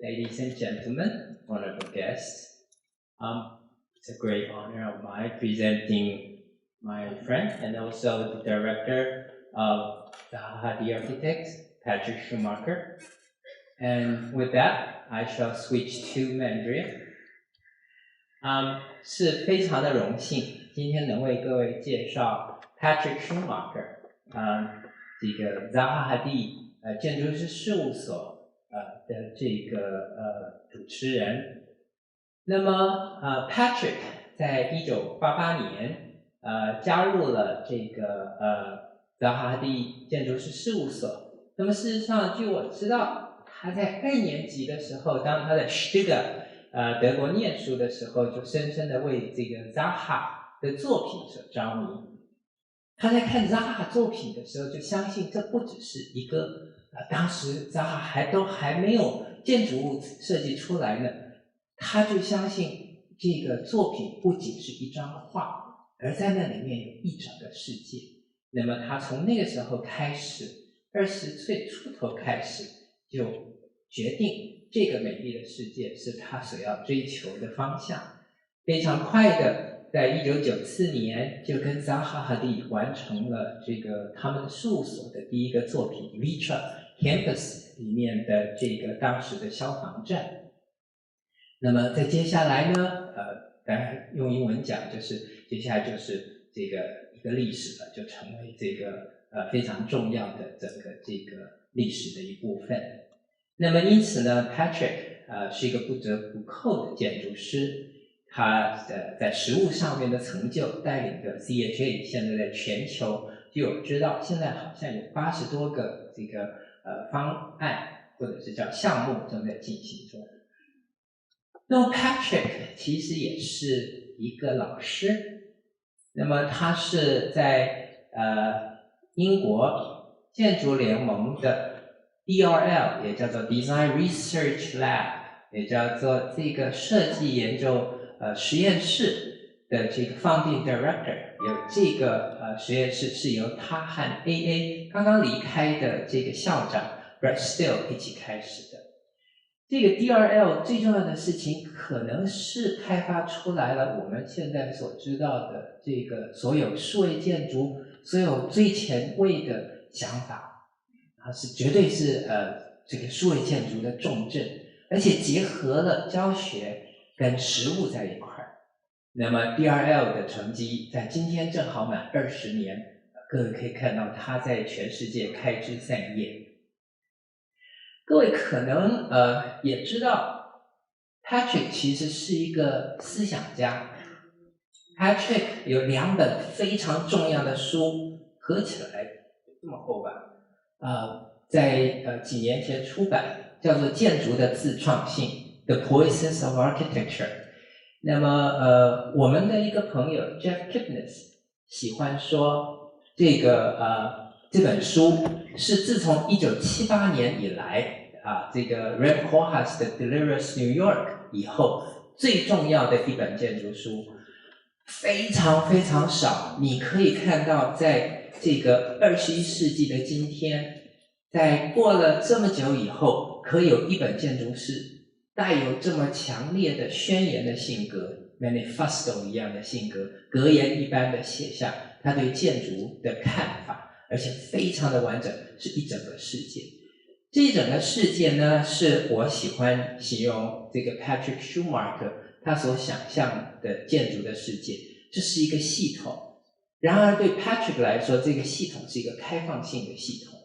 ladies and gentlemen, honorable guests. It's a great honor of mine presenting my friend and also the director of the HADID Architects, Patrik Schumacher. And with that, I shall switch to Mandarin. 是非常的荣幸，今天能为各位介绍 Patrik Schumacher， 这个 ZAHA HADID 建筑师事务所的这个主持人。那么Patrik 在1988年加入了这个ZAHA HADID建筑师事务所。那么事实上，据我知道，他在2年级的时候，当他的 Stuttgart德国念书的时候，就深深的为这个 ZAHA 的作品所着迷。他在看 ZAHA 作品的时候，就相信这不只是一个当时 ZAHA 还没有建筑物设计出来呢，他就相信这个作品不仅是一张画，而在那里面有一整个世界。那么他从那个时候开始，20岁出头开始，就决定这个美丽的世界是他所要追求的方向。非常快的，在1994年就跟 ZAHA HADID 完成了这个他们的事务所的第一个作品 Vitra Campus 里面的这个当时的消防站。那么在接下来呢，当然用英文讲就是接下来就是这个一个历史了，就成为这个非常重要的整个这个历史的一部分。那么因此呢 ，Patrik 是一个不折不扣的建筑师，他在实务上面的成就带领着 ZAHA 现在在全球就有知道，现在好像有80多个这个方案或者是叫项目正在进行中。那么 Patrik 其实也是一个老师，那么他是在英国建筑联盟的DRL 也叫做 Design Research Lab， 也叫做这个设计研究实验室的这个 Founding Director， 有这个实验室是由他和 AA 刚刚离开的这个校长 Brett Still 一起开始的。这个 DRL 最重要的事情可能是开发出来了我们现在所知道的这个所有数位建筑所有最前卫的想法。是绝对是这个数位建筑的重镇，而且结合了教学跟实务在一块儿。那么 DRL 的成绩在今天正好满20年，各位可以看到它在全世界开枝散叶。各位可能也知道 Patrik 其实是一个思想家。Patrik 有2本非常重要的书，合起来这么厚吧。在几年前出版，叫做《建筑的自创性》The Poisons of Architecture。那么我们的一个朋友 Jeff Kipnis 喜欢说，这本书是自从1978年以来这个 Rem Koolhaas 的 Delirious New York 以后最重要的一本建筑书，非常非常少。你可以看到，在这个21世纪的今天，在过了这么久以后，可以有一本建筑师带有这么强烈的宣言的性格 ，manifesto 一样的性格，格言一般的写下他对建筑的看法，而且非常的完整，是一整个世界。这一整个世界呢，是我喜欢形容这个 Patrik Schumacher 他所想象的建筑的世界，这是一个系统。然而对 Patrik 来说，这个系统是一个开放性的系统。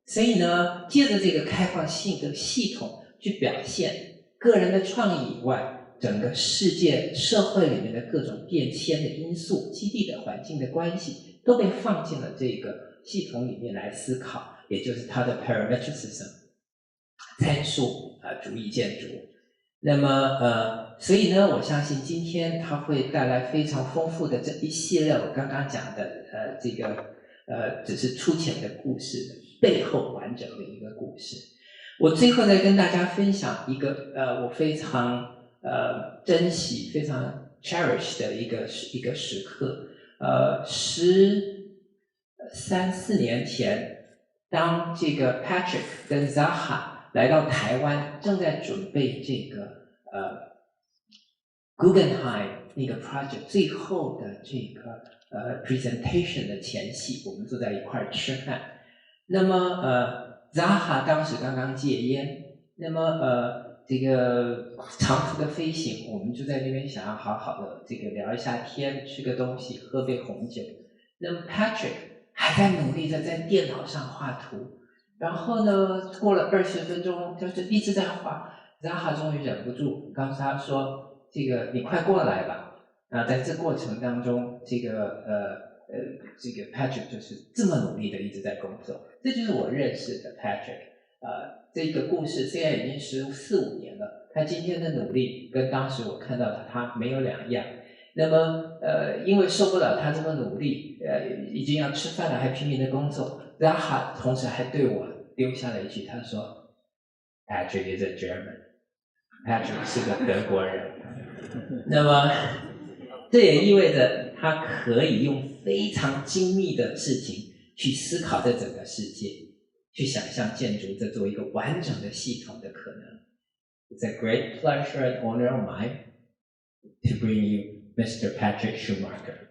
所以呢，借着这个开放性的系统去表现个人的创意以外，整个世界社会里面的各种变迁的因素、基地的环境的关系，都被放进了这个系统里面来思考，也就是它的 Parametricism 参数主义建筑。那么所以呢，我相信今天它会带来非常丰富的这一系列我刚刚讲的这个只是粗浅的故事背后完整的一个故事。我最后再跟大家分享一个我非常珍惜、非常 cherish 的一个时刻。13、14年前，当这个 Patrik 跟 ZAHA 来到台湾，正在准备这个Guggenheim 那个 project 最后的这个presentation 的前夕，我们坐在一块儿吃饭。那么ZAHA 当时刚刚戒烟，那么这个长途的飞行，我们就在那边想要好好的这个聊一下天，吃个东西，喝杯红酒。那么 Patrik 还在努力的在电脑上画图，然后呢，过了20分钟，就是一直在画。ZAHA 终于忍不住告诉他说：“这个你快过来吧。”在这过程当中，这个Patrik 就是这么努力的一直在工作。这就是我认识的 Patrik。这个故事虽然已经14-15年了，他今天的努力跟当时我看到的他没有两样。那么因为受不了他这么努力，已经要吃饭了，还拼命的工作。ZAHA 同时还对我丢下了一句，他说 ：“Patrik is a German。”Patrik 是个德国人。那么这也意味着他可以用非常精密的事情去思考这整个世界，去想象建筑这作为一个完整的系统的可能。It's a great pleasure and honor of mine to bring you Mr. Patrik Schumacher.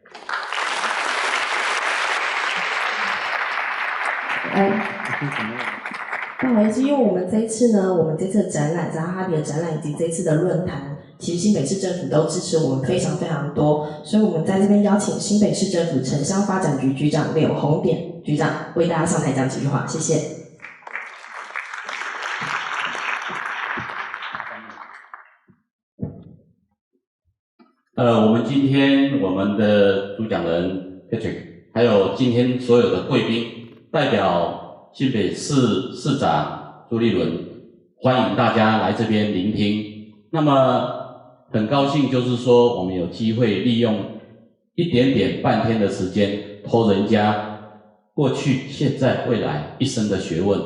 不好意思，因为我们这一次的展览，ZAHA的展览以及这一次的论坛，其实新北市政府都支持我们非常非常多，所以我们在这边邀请新北市政府城乡发展局局长柳红典局长为大家上台讲几句话，谢谢。我们今天我们的主讲人 Patrik， 还有今天所有的贵宾，代表新北市市长朱立伦，欢迎大家来这边聆听。那么很高兴，就是说我们有机会利用一点点半天的时间，偷人家过去、现在、未来一生的学问。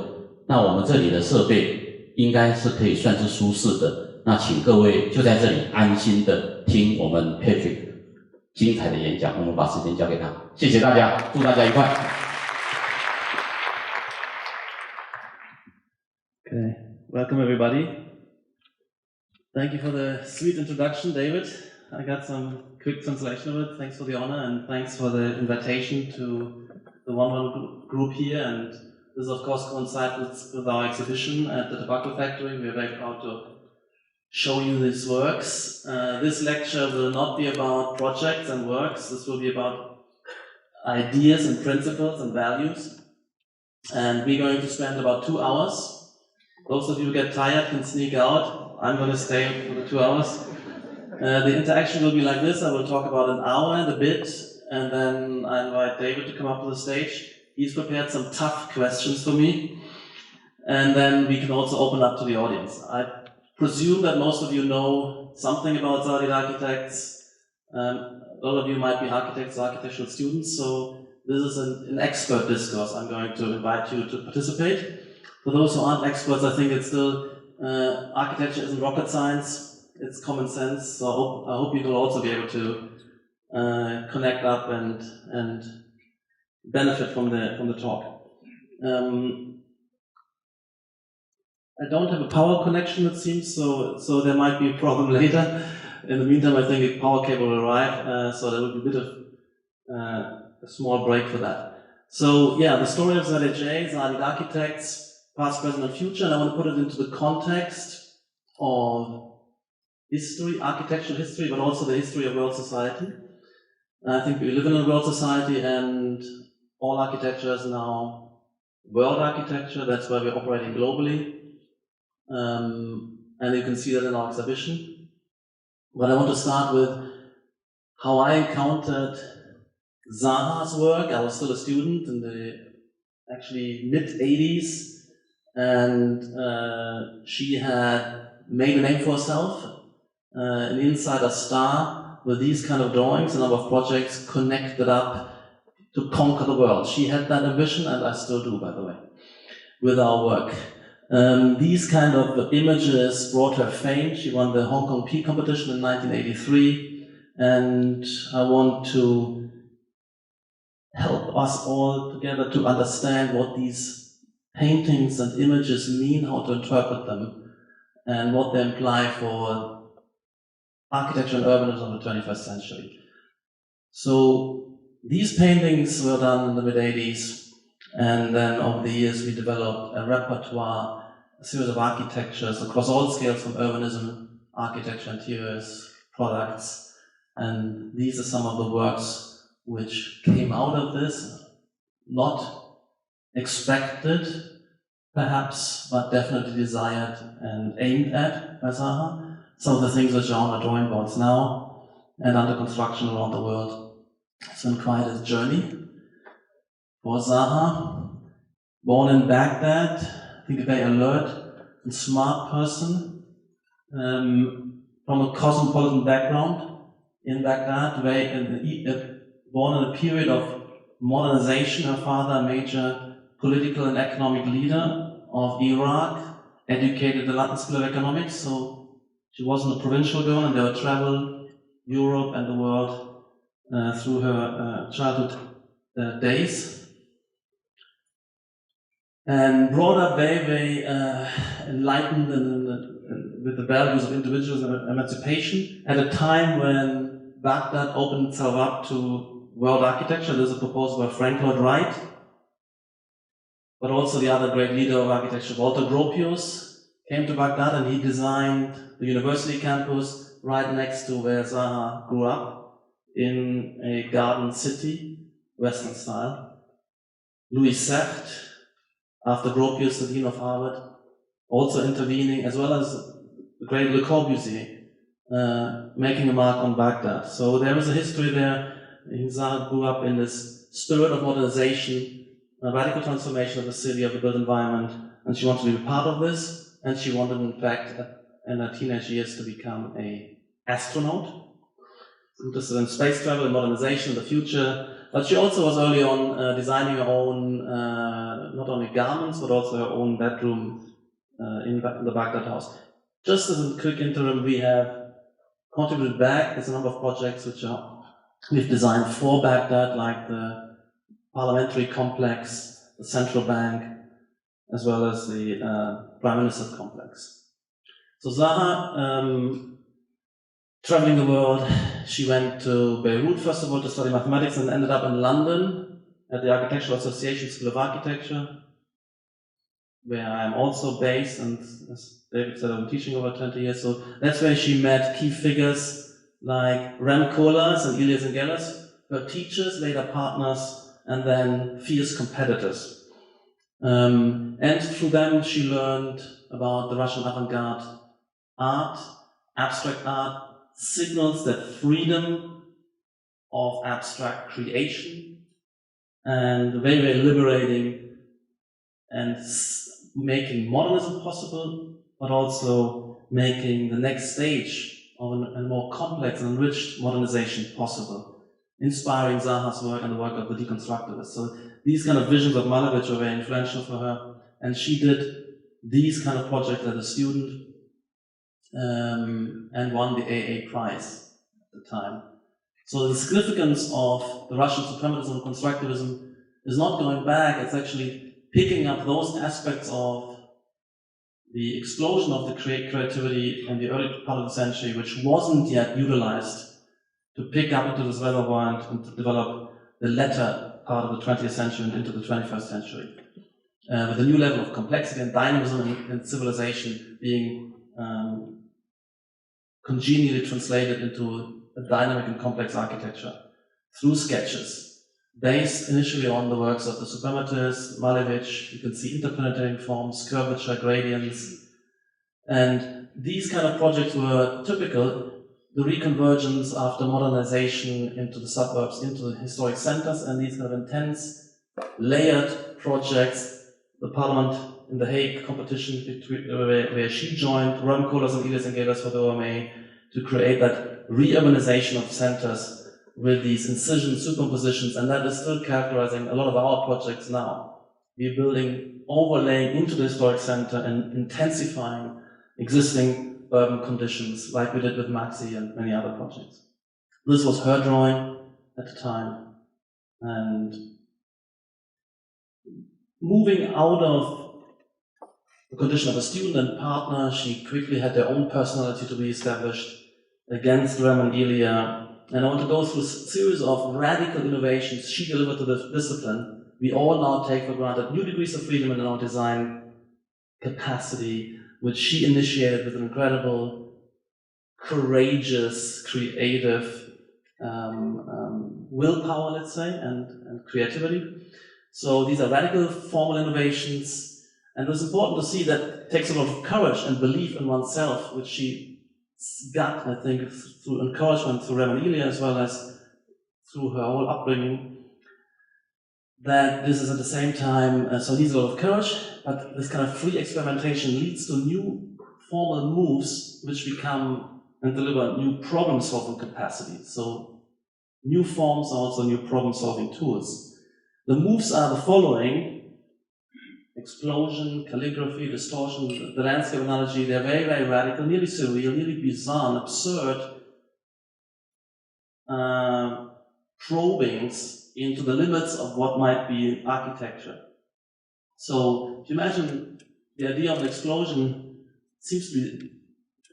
那我们这里的设备应该是可以算是舒适的。那请各位就在这里安心的听我们 Patrik 精彩的演讲，我们把时间交给他。谢谢大家，祝大家愉快。Okay, welcome everybody. Thank you for the sweet introduction, David. I got some quick translation of it. Thanks for the honor and thanks for the invitation to the one group here. And this of course coincides with our exhibition at the Tobacco Factory. We are very proud to show you these works. This lecture will not be about projects and works. This will be about ideas and principles and values. And we're going to spend about 2 hours. Those of you who get tired can sneak out. I'm going to stay for the 2 hours. The interaction will be like this. I will talk about an hour and a bit, and then I invite David to come up to the stage. He's prepared some tough questions for me. And then we can also open up to the audience. I presume that most of you know something about ZAHA architects. A lot of you might be architects or architectural students, so this is an expert discourse. I'm going to invite you to participate. For those who aren't experts, I think it's still, architecture isn't rocket science, it's common sense, so I hope you will also be able to connect up and benefit from the talk. I don't have a power connection, it seems, so there might be a problem later. In the meantime, I think a power cable will arrive, so there will be a bit of a small break for that. So yeah, the story of ZAHA architects, past, present, and future, and I want to put it into the context of history, architectural history, but also the history of world society. I think we live in a world society, and all architecture is now world architecture. That's why we're operating globally. And you can see that in our exhibition. But I want to start with how I encountered ZAHA's work. I was still a student in the actually mid-80s, and she had made a name for herself, an insider star with these kind of drawings, a number of projects connected up to conquer the world. She had that ambition, and I still do, by the way, with our work. These kind of images brought her fame. She won the Hong Kong Peak competition in 1983, and I want to help us all together to understand what these paintings and images mean, how to interpret them, and what they imply for architecture and urbanism of the 21st century. So these paintings were done in the mid-80s, and then over the years we developed a repertoire, a series of architectures across all scales, from urbanism, architecture, interiors, products, and these are some of the works which came out of this, not expected perhaps, but definitely desired and aimed at by ZAHA. Some of the things which are on our drawing boards now and under construction around the world. It's been quite a journey for ZAHA. Born in Baghdad, I think a very alert and smart person, from a cosmopolitan background in Baghdad, born in a period of modernization. Her father, a major political and economic leader of Iraq, educated at the London School of Economics, so she wasn't a provincial girl, and they would travel Europe and the world through her childhood days. And brought up very, very enlightened and with the values of individualism and emancipation at a time when Baghdad opened itself up to world architecture. There's a proposal by Frank Lloyd Wright, but also the other great leader of architecture, Walter Gropius, came to Baghdad, and he designed the university campus right next to where ZAHA grew up, in a garden city, Western style. Louis Secht, after Gropius, the dean of Harvard, also intervening, as well as the great Le Corbusier, making a mark on Baghdad. So there is a history there. ZAHA grew up in this spirit of modernization, a radical transformation of the city, of the built environment, and she wanted to be a part of this, and she wanted, in fact, in her teenage years, to become an astronaut. Interested in space travel and modernization in the future, but she also was early on designing her own, not only garments, but also her own bedroom in the Baghdad house. Just as a quick interim, we have contributed back. There's a number of projects which we've designed for Baghdad, like the parliamentary complex, the central bank, as well as the prime minister's complex. So ZAHA, traveling the world, she went to Beirut first of all to study mathematics, and ended up in London at the Architectural Association School of Architecture, where I am also based, and as David said, I've been teaching over 20 years, so that's where she met key figures like Rem Koolhaas and Ilyas Angelis, her teachers, later partners, and then fierce competitors. And through them she learned about the Russian avant-garde art, abstract art, signals that freedom of abstract creation, and very, very liberating, and making modernism possible, but also making the next stage of a more complex and enriched modernization possible, inspiring ZAHA's work and the work of the deconstructivists. So these kind of visions of Malevich were very influential for her, and she did these kind of projects as a student, and won the AA prize at the time. So the significance of the Russian Supremacism and Constructivism is not going back, it's actually picking up those aspects of the explosion of the creativity in the early part of the century, which wasn't yet utilized, to pick up into this reservoir and to develop the latter part of the 20th century and into the 21st century. With a new level of complexity and dynamism in civilization being congenially translated into a dynamic and complex architecture through sketches, based initially on the works of the Suprematists, Malevich. You can see interplanetary forms, curvature, gradients, and these kind of projects were typical. The reconvergence after modernization into the suburbs, into the historic centers, and these kind of intense, layered projects. The Parliament in The Hague competition where she joined Rem Koolhaas and Ilyas Angelis for the OMA to create that re-urbanization of centers with these incisions, superpositions, and that is still characterizing a lot of our projects now. We're building, overlaying into the historic center and intensifying existing urban conditions, like we did with Maxi and many other projects. This was her drawing at the time, and moving out of the condition of a student and partner. She quickly had their own personality to be established against Rem and Elia. And I want to go through a series of radical innovations she delivered to the discipline. We all now take for granted new degrees of freedom in our design capacity, which she initiated with an incredible, courageous, creative willpower, let's say, and creativity. So these are radical formal innovations, and it was important to see that it takes a lot of courage and belief in oneself, which she got, I think, through encouragement through Rem and Elia, as well as through her whole upbringing. That this is at the same time, so needs a lot of courage, but this kind of free experimentation leads to new formal moves which become and deliver new problem-solving capacity. So new forms are also new problem-solving tools. The moves are the following: explosion, calligraphy, distortion, the landscape analogy. They're very, very radical, nearly surreal, nearly bizarre and absurd probings into the limits of what might be architecture. So if you imagine the idea of an explosion seems to be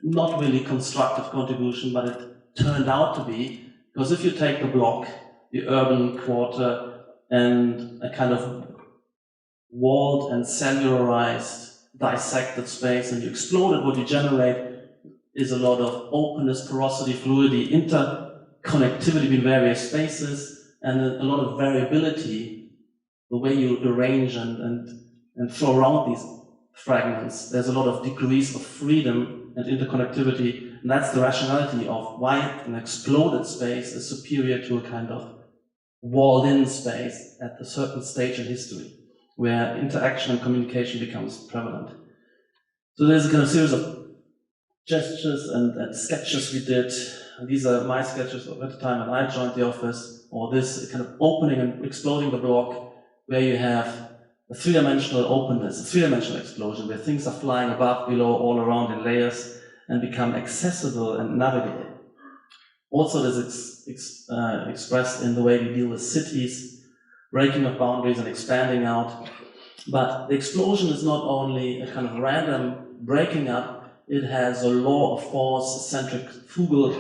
not really constructive contribution, but it turned out to be, because if you take the block, the urban quarter, and a kind of walled and cellularized, dissected space, and you explode it, what you generate is a lot of openness, porosity, fluidity, interconnectivity between various spaces, and a lot of variability, the way you arrange and throw around these fragments. There's a lot of degrees of freedom and interconnectivity, and that's the rationality of why an exploded space is superior to a kind of walled-in space at a certain stage in history, where interaction and communication becomes prevalent. So there's a kind of series of gestures and sketches we did. These are my sketches at the time when I joined the office, or this kind of opening and exploding the block, where you have a three-dimensional openness, a three-dimensional explosion, where things are flying above, below, all around in layers, and become accessible and navigable. Also, this is expressed in the way we deal with cities, breaking of boundaries and expanding out. But the explosion is not only a kind of random breaking up, it has a law of force, centrifugal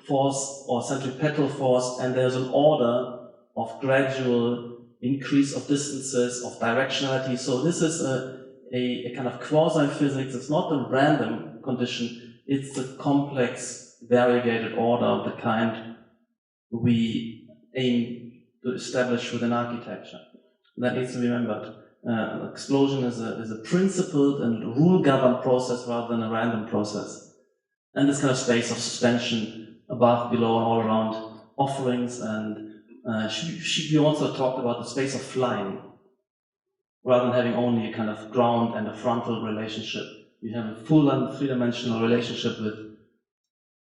force or centripetal force, and there's an order of gradual increase of distances, of directionality. So this is a kind of quasi-physics. It's not a random condition, it's a complex, variegated order of the kind we aim to establish within architecture. That needs to be remembered. Explosion is a principled and rule-governed process rather than a random process. And this kind of space of suspension above, below, and all around offerings. And she also talked about the space of flying, rather than having only a kind of ground and a frontal relationship. You have a full and three-dimensional relationship with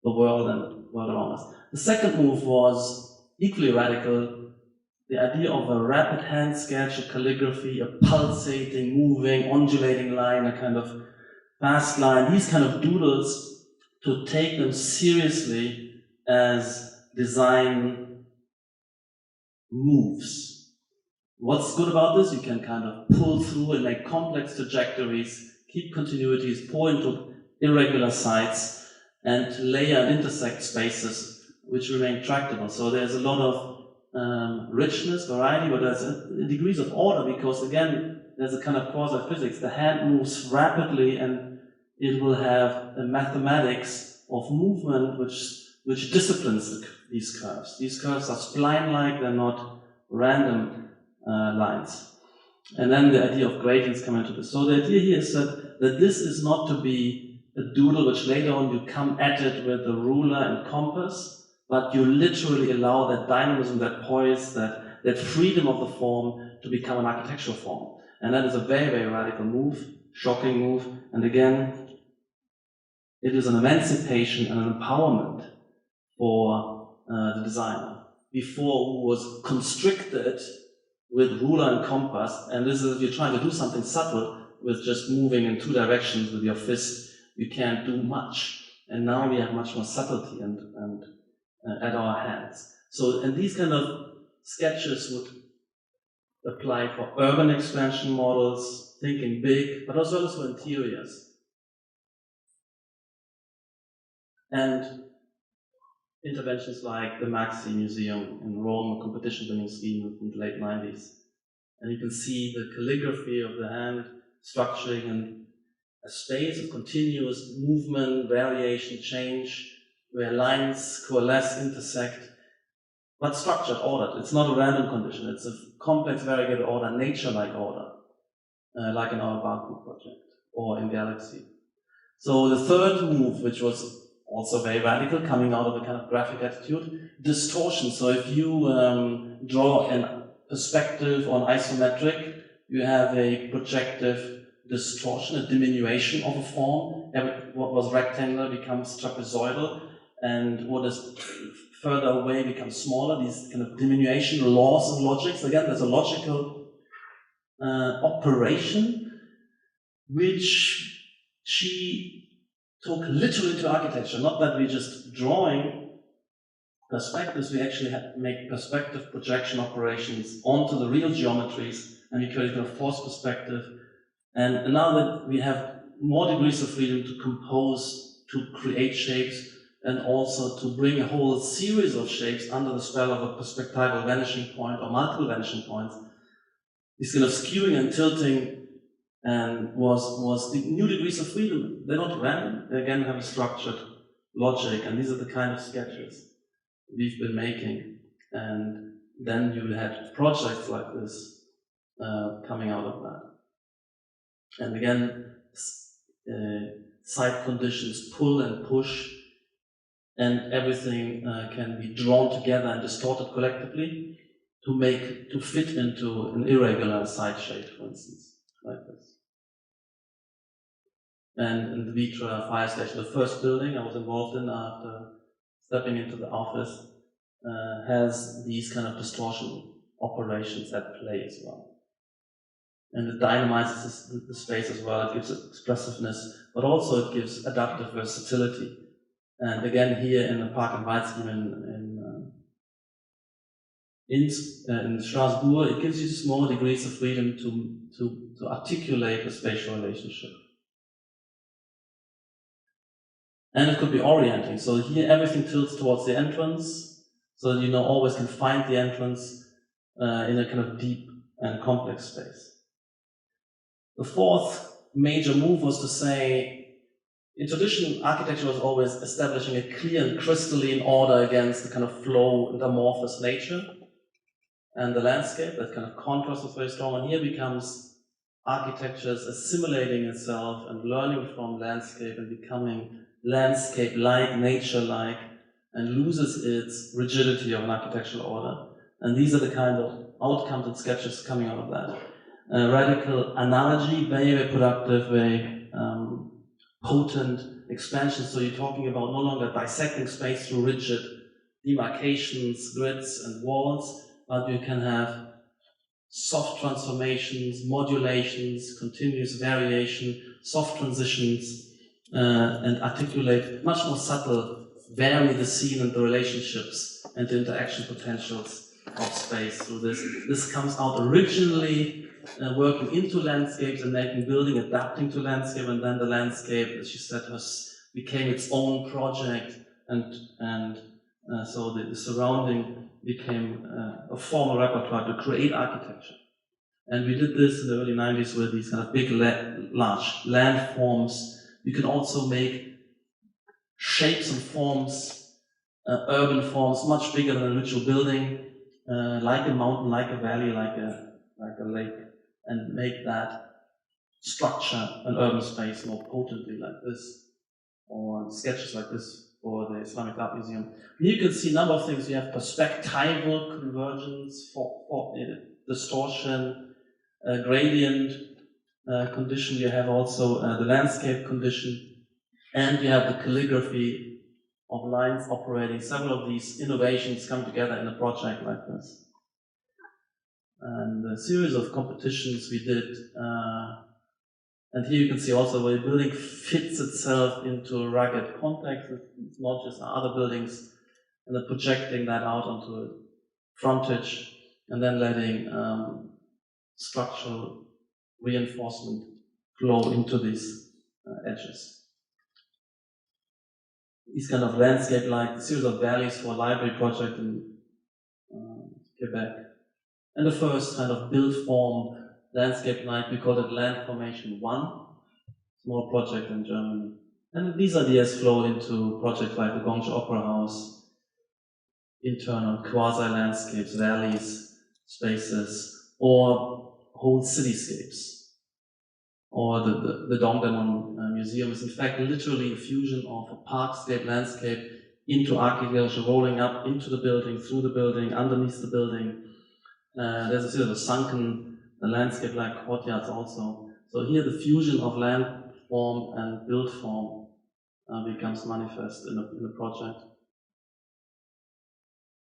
the world and the world around us. The second move was equally radical. The idea of a rapid hand sketch, a calligraphy, a pulsating, moving, undulating line, a kind of fast line, these kind of doodles, to take them seriously as design moves. What's good about this? You can kind of pull through and make complex trajectories, keep continuities, pour into irregular sites, and layer and intersect spaces which remain tractable. So there's a lot of richness, variety, but there's degrees of order, because again, there's a kind of quasi-physics. The hand moves rapidly, and it will have a mathematics of movement which disciplines these curves. These curves are spline-like, they're not random lines. And then the idea of gradients come into this. So the idea here is that this is not to be a doodle which later on you come at it with a ruler and compass, but you literally allow that dynamism, that poise, that freedom of the form to become an architectural form. And that is a very, very radical move, shocking move. And again, it is an emancipation and an empowerment for the designer. Before, who was constricted with ruler and compass, and this is if you're trying to do something subtle with just moving in two directions with your fist, you can't do much. And now we have much more subtlety and at our hands. So, and these kind of sketches would apply for urban expansion models, thinking big, but as well as for interiors. And interventions like the Maxi Museum in Rome, a competition winning scheme in the late 90s. And you can see the calligraphy of the hand structuring and a space of continuous movement, variation, change, where lines coalesce, intersect, but structured, ordered. It's not a random condition, it's a complex, variegated order, nature-like order, like in our Baku project or in Galaxy. So the third move, which was also very radical, coming out of a kind of graphic attitude, distortion. So if you draw a perspective on isometric, you have a projective distortion, a diminution of a form. What was rectangular becomes trapezoidal, and what is further away becomes smaller. These kind of diminution laws and logics. Again, there's a logical operation which she took literally into architecture. Not that we're just drawing perspectives, we actually make perspective projection operations onto the real geometries, and we create a force perspective. And now that we have more degrees of freedom to compose, to create shapes, and also to bring a whole series of shapes under the spell of a perspectival vanishing point or multiple vanishing points, this kind of skewing and tilting and was the new degrees of freedom. They're not random, they again have a structured logic, and these are the kind of sketches we've been making. And then you had projects like this coming out of that. And again, side conditions pull and push, and everything can be drawn together and distorted collectively to fit into an irregular side shape, for instance, like this. And in the Vitra fire station, the first building I was involved in after stepping into the office, has these kind of distortion operations at play as well. And it dynamizes the space as well. It gives expressiveness, but also it gives adaptive versatility. And again, here in the Park and Ride scheme in Strasbourg, it gives you small degrees of freedom to articulate a spatial relationship. And it could be orienting. So here everything tilts towards the entrance, so that you always can find the entrance in a kind of deep and complex space. The fourth major move was to say, in traditional architecture was always establishing a clear and crystalline order against the kind of flow and amorphous nature and the landscape. That kind of contrast was very strong, and here becomes architecture assimilating itself and learning from landscape and becoming landscape-like, nature-like, and loses its rigidity of an architectural order. And these are the kind of outcomes and sketches coming out of that. Radical analogy, very, very productive, very potent expansion. So you're talking about no longer dissecting space through rigid demarcations, grids, and walls, but you can have soft transformations, modulations, continuous variation, soft transitions, and articulate much more subtle, vary the scene and the relationships and the interaction potentials of space through this. This comes out originally working into landscapes and making building, adapting to landscape, and then the landscape, as she said, became its own project, and so the surrounding became a formal repertoire to create architecture. And we did this in the early 90s with these kind of big, large landforms. You can also make shapes and forms, urban forms, much bigger than a ritual building, like a mountain, like a valley, like a lake, and make that structure an urban space more potently like this, or sketches like this for the Islamic Art Museum. Here you can see a number of things. You have perspectival convergence, for distortion, gradient condition. You have also the landscape condition, and you have the calligraphy of lines operating. Several of these innovations come together in a project like this. And a series of competitions we did, and here you can see also where the building fits itself into a rugged context. It's not just other buildings, and then projecting that out onto a frontage, and then letting structural reinforcement flow into these edges. These kind of landscape-like series of valleys for a library project in Quebec. And the first kind of built form landscape-like, we call it Land Formation 1, small project in Germany. And these ideas flow into projects like the Gongcha Opera House, internal quasi-landscapes, valleys, spaces, or whole cityscapes. Or the Dongdaemun Museum is in fact literally a fusion of a parkscape landscape into architecture, rolling up into the building, through the building, underneath the building. There's a sort of a sunken landscape like courtyards also. So here the fusion of land form and built form becomes manifest in the project.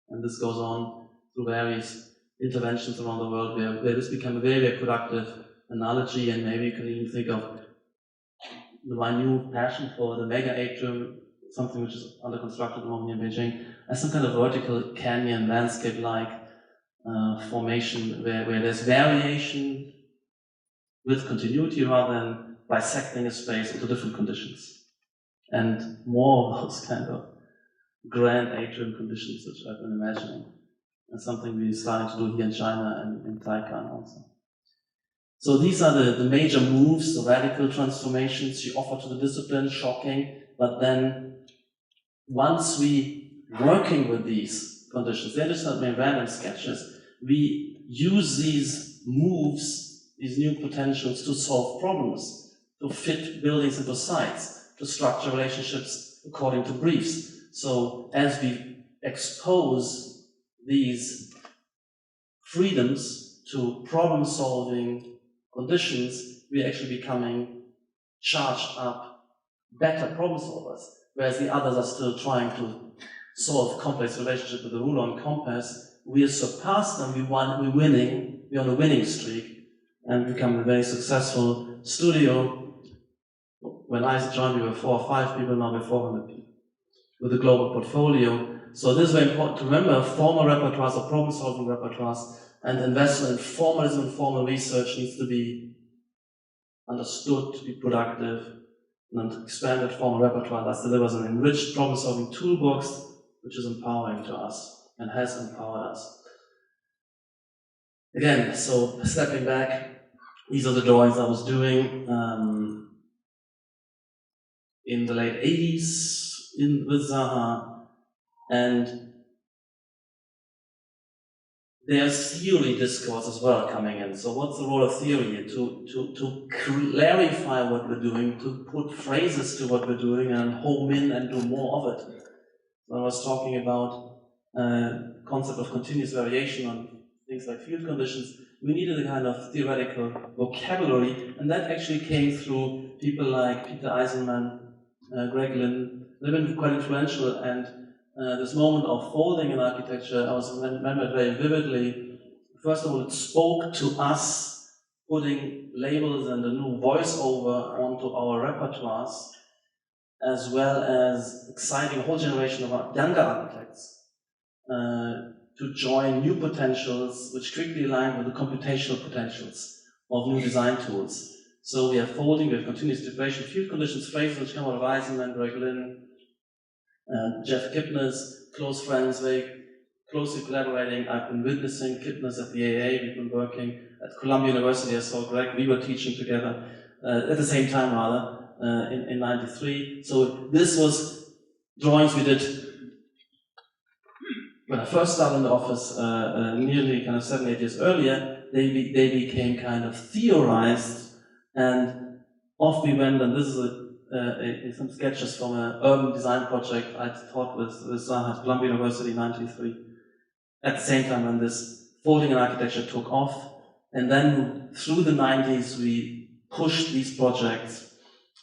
And this goes on through various interventions around the world where this became a very, very productive analogy, and maybe you can even think of my new passion for the Mega Atrium, something which is under construction at the moment in Beijing, as some kind of vertical canyon landscape-like formation where there's variation with continuity rather than bisecting a space into different conditions. And more of those kind of grand atrium conditions which I've been imagining. And something we're starting to do here in China and in Taiwan also. So these are the major moves, the radical transformations you offer to the discipline, shocking, but then once we working with these conditions, they're just not random sketches, we use these moves, these new potentials to solve problems, to fit buildings into sites, to structure relationships according to briefs. So as we expose these freedoms to problem-solving conditions, we're actually becoming charged up better problem solvers, whereas the others are still trying to solve complex relationships with the ruler and compass. We have surpassed them, we're winning, we're on a winning streak, and become a very successful studio. When I joined, we were 4 or 5 people, now we're 400 people, with a global portfolio. So this is very important to remember, formal repertoires or problem-solving repertoires, and investment in formalism and formal research needs to be understood to be productive, and expanded formal repertoire that delivers an enriched problem-solving toolbox, which is empowering to us and has empowered us. Again, so stepping back, these are the drawings I was doing in the late 80s with ZAHA, and there's theory discourse as well coming in. So what's the role of theory here? To clarify what we're doing, to put phrases to what we're doing and home in and do more of it. So I was talking about concept of continuous variation on things like field conditions. We needed a kind of theoretical vocabulary, and that actually came through people like Peter Eisenman, Greg Lynn. They've been quite influential, and this moment of folding in architecture, I remember it very vividly. First of all, it spoke to us putting labels and a new voiceover onto our repertoires, as well as exciting a whole generation of younger architects to join new potentials which quickly align with the computational potentials of new design tools. So we have folding, we have continuous differentiation, field conditions, phrases which come out of Eisenman, Greg Lynn, Jeff Kipner's close friends, very closely collaborating. I've been witnessing Kipner's at the AA, we've been working at Columbia University. I saw Greg, we were teaching together at the same time rather, in 93. So this was drawings we did when I first started in the office, nearly kind of 7-8 years earlier. They became kind of theorized, and off we went, and this is some sketches from an urban design project I taught with ZAHA at Columbia University in 1993. At the same time when this folding in architecture took off, and then through the 90s we pushed these projects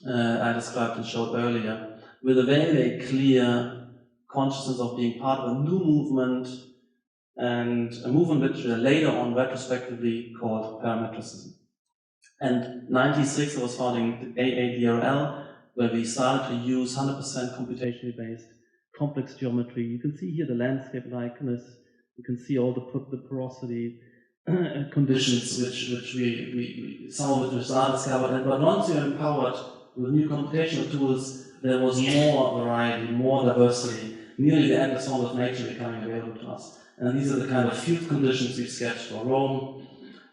I described and showed earlier with a very, very clear consciousness of being part of a new movement, and a movement which later on retrospectively called parametricism. And 96 I was founding the AADRL, where we started to use 100% computationally based complex geometry. You can see here the landscape likeness, you can see all the porosity, conditions which we some of which are discovered. But once you're empowered with new computational tools, there was more variety, more diversity. Nearly the end of Song of Nature becoming available to us. And these are the kind of field conditions we sketched for Rome.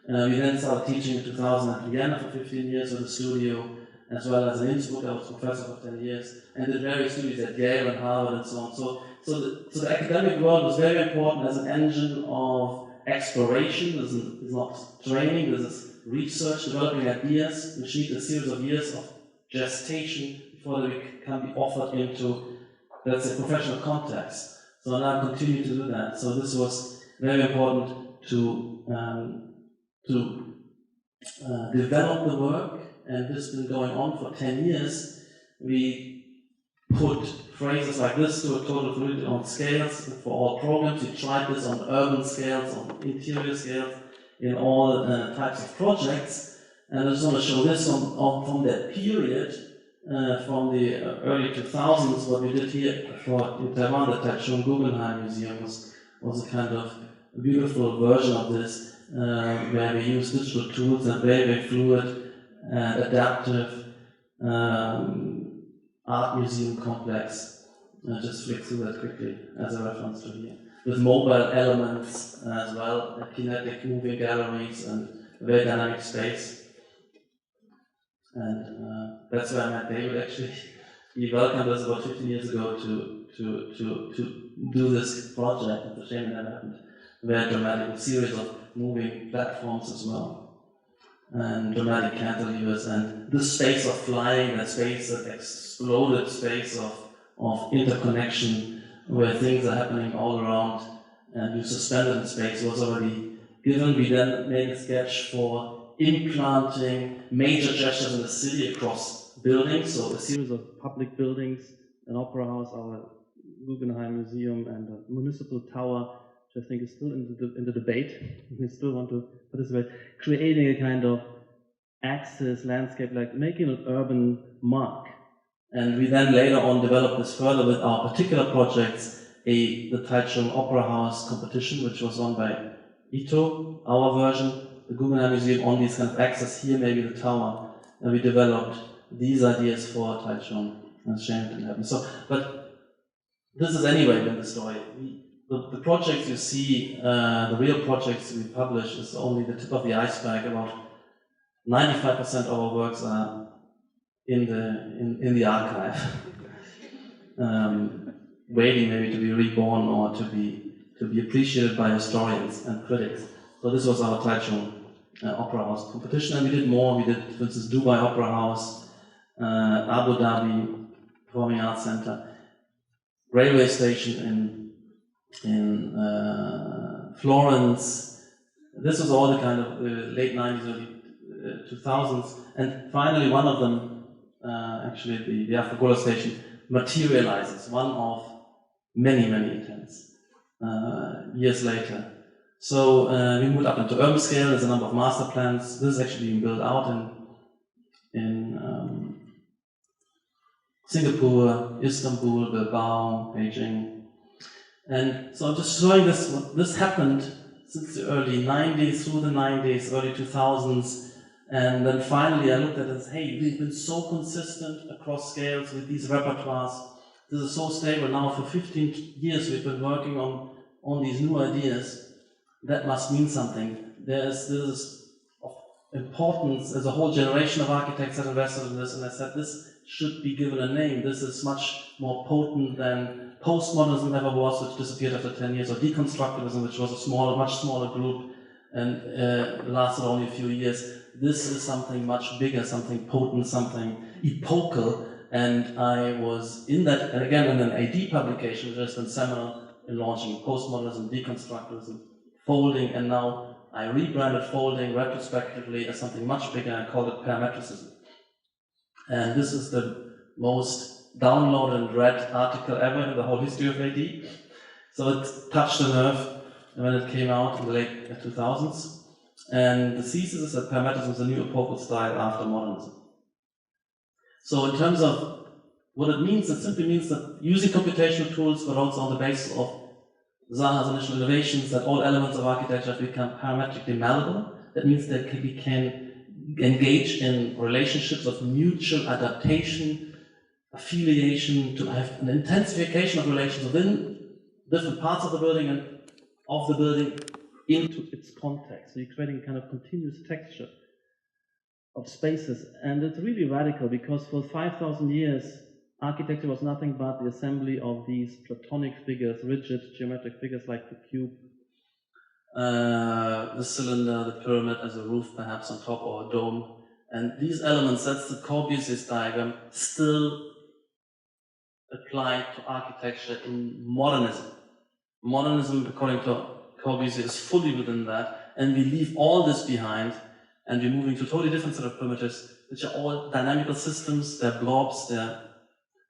We then started teaching in 2000 at Vienna for 15 years with a studio, as well as in Innsbruck. I was professor for 10 years, and did various studies at Yale and Harvard and so on. So the academic world was very important as an engine of exploration. This is not training, this is research, developing ideas, which need a series of years of gestation before they can be offered into, let's say, professional context. So now I continue to do that. So this was very important to develop the work, and this has been going on for 10 years. We put phrases like this to a total fluidity on scales for all programs. We tried this on urban scales, on interior scales, in all types of projects. And I just want to show this from that period, from the early 2000s. What we did here in Taiwan, the Taichung Guggenheim Museum, was a kind of beautiful version of this, where we use digital tools and very fluid, adaptive art museum complex. Just flick through that quickly as a reference to here. With mobile elements as well, kinetic moving galleries and a very dynamic space. And that's where I met David actually. He welcomed us about 15 years ago to do this project. It's a shame that happened. Very dramatic, a series of moving platforms as well, and dramatic cantilevers, and this space of flying, that space, that exploded space of interconnection, where things are happening all around, and you suspended in space, was already given. We then made a sketch for implanting major gestures in the city across buildings, so a series of public buildings, an opera house, our Guggenheim Museum, and a municipal tower, which I think is still in the debate. We still want to participate, creating a kind of axis landscape, like making an urban mark. And we then later on developed this further with our particular projects, the Taichung Opera House competition, which was won by Ito, our version, the Guggenheim Museum on these kind of axes, here maybe the tower, and we developed these ideas for Taichung. It's a shame it didn't happen. So, but this is anyway in the story. The projects you see, the real projects we publish, is only the tip of the iceberg. About 95% of our works are in the archive, waiting maybe to be reborn or to be appreciated by historians and critics. So this was our Taichung Opera House competition, and we did more. We did, for instance, Dubai Opera House, Abu Dhabi Performing Arts Center, railway station in Florence. This was all the kind of late 90s, early 2000s, and finally one of them, actually the Afghanistan station, materializes, one of many attempts years later. So we moved up into urban scale. There's a number of master plans. This is actually being built out in Singapore, Istanbul, Bilbao, Beijing. And so I'm just showing this happened since the early 90s, through the 90s, early 2000s. And then finally I looked at it as, hey, we've been so consistent across scales with these repertoires. This is so stable now. For 15 years we've been working on these new ideas. That must mean something. This is of importance. There's a whole generation of architects that invested in this, and I said this should be given a name. This is much more potent than postmodernism ever was, which disappeared after 10 years, or deconstructivism, which was a much smaller group and lasted only a few years. This is something much bigger, something potent, something epochal, and I was in that, and again in an AD publication, which has been seminal in launching postmodernism, deconstructivism, folding, and now I rebranded folding retrospectively as something much bigger. I called it parametricism. And this is the most downloaded and read article ever in the whole history of AD. So it touched a nerve when it came out in the late 2000s. And the thesis is that parametricism is a new epochal style after modernism. So in terms of what it means, it simply means that using computational tools, but also on the basis of ZAHA's initial innovations that all elements of architecture become parametrically malleable. That means that we can engage in relationships of mutual adaptation, affiliation, to have an intensification of relations within different parts of the building and of the building into its context. So you're creating a kind of continuous texture of spaces. And it's really radical because for 5,000 years, architecture was nothing but the assembly of these platonic figures, rigid geometric figures like the cube, the cylinder, the pyramid as a roof perhaps on top, or a dome. And these elements, that's the Corbusier diagram, still applied to architecture in modernism. Modernism, according to Corbusier, is fully within that, and we leave all this behind, and we're moving to a totally different set of primitives, which are all dynamical systems. They're blobs, they're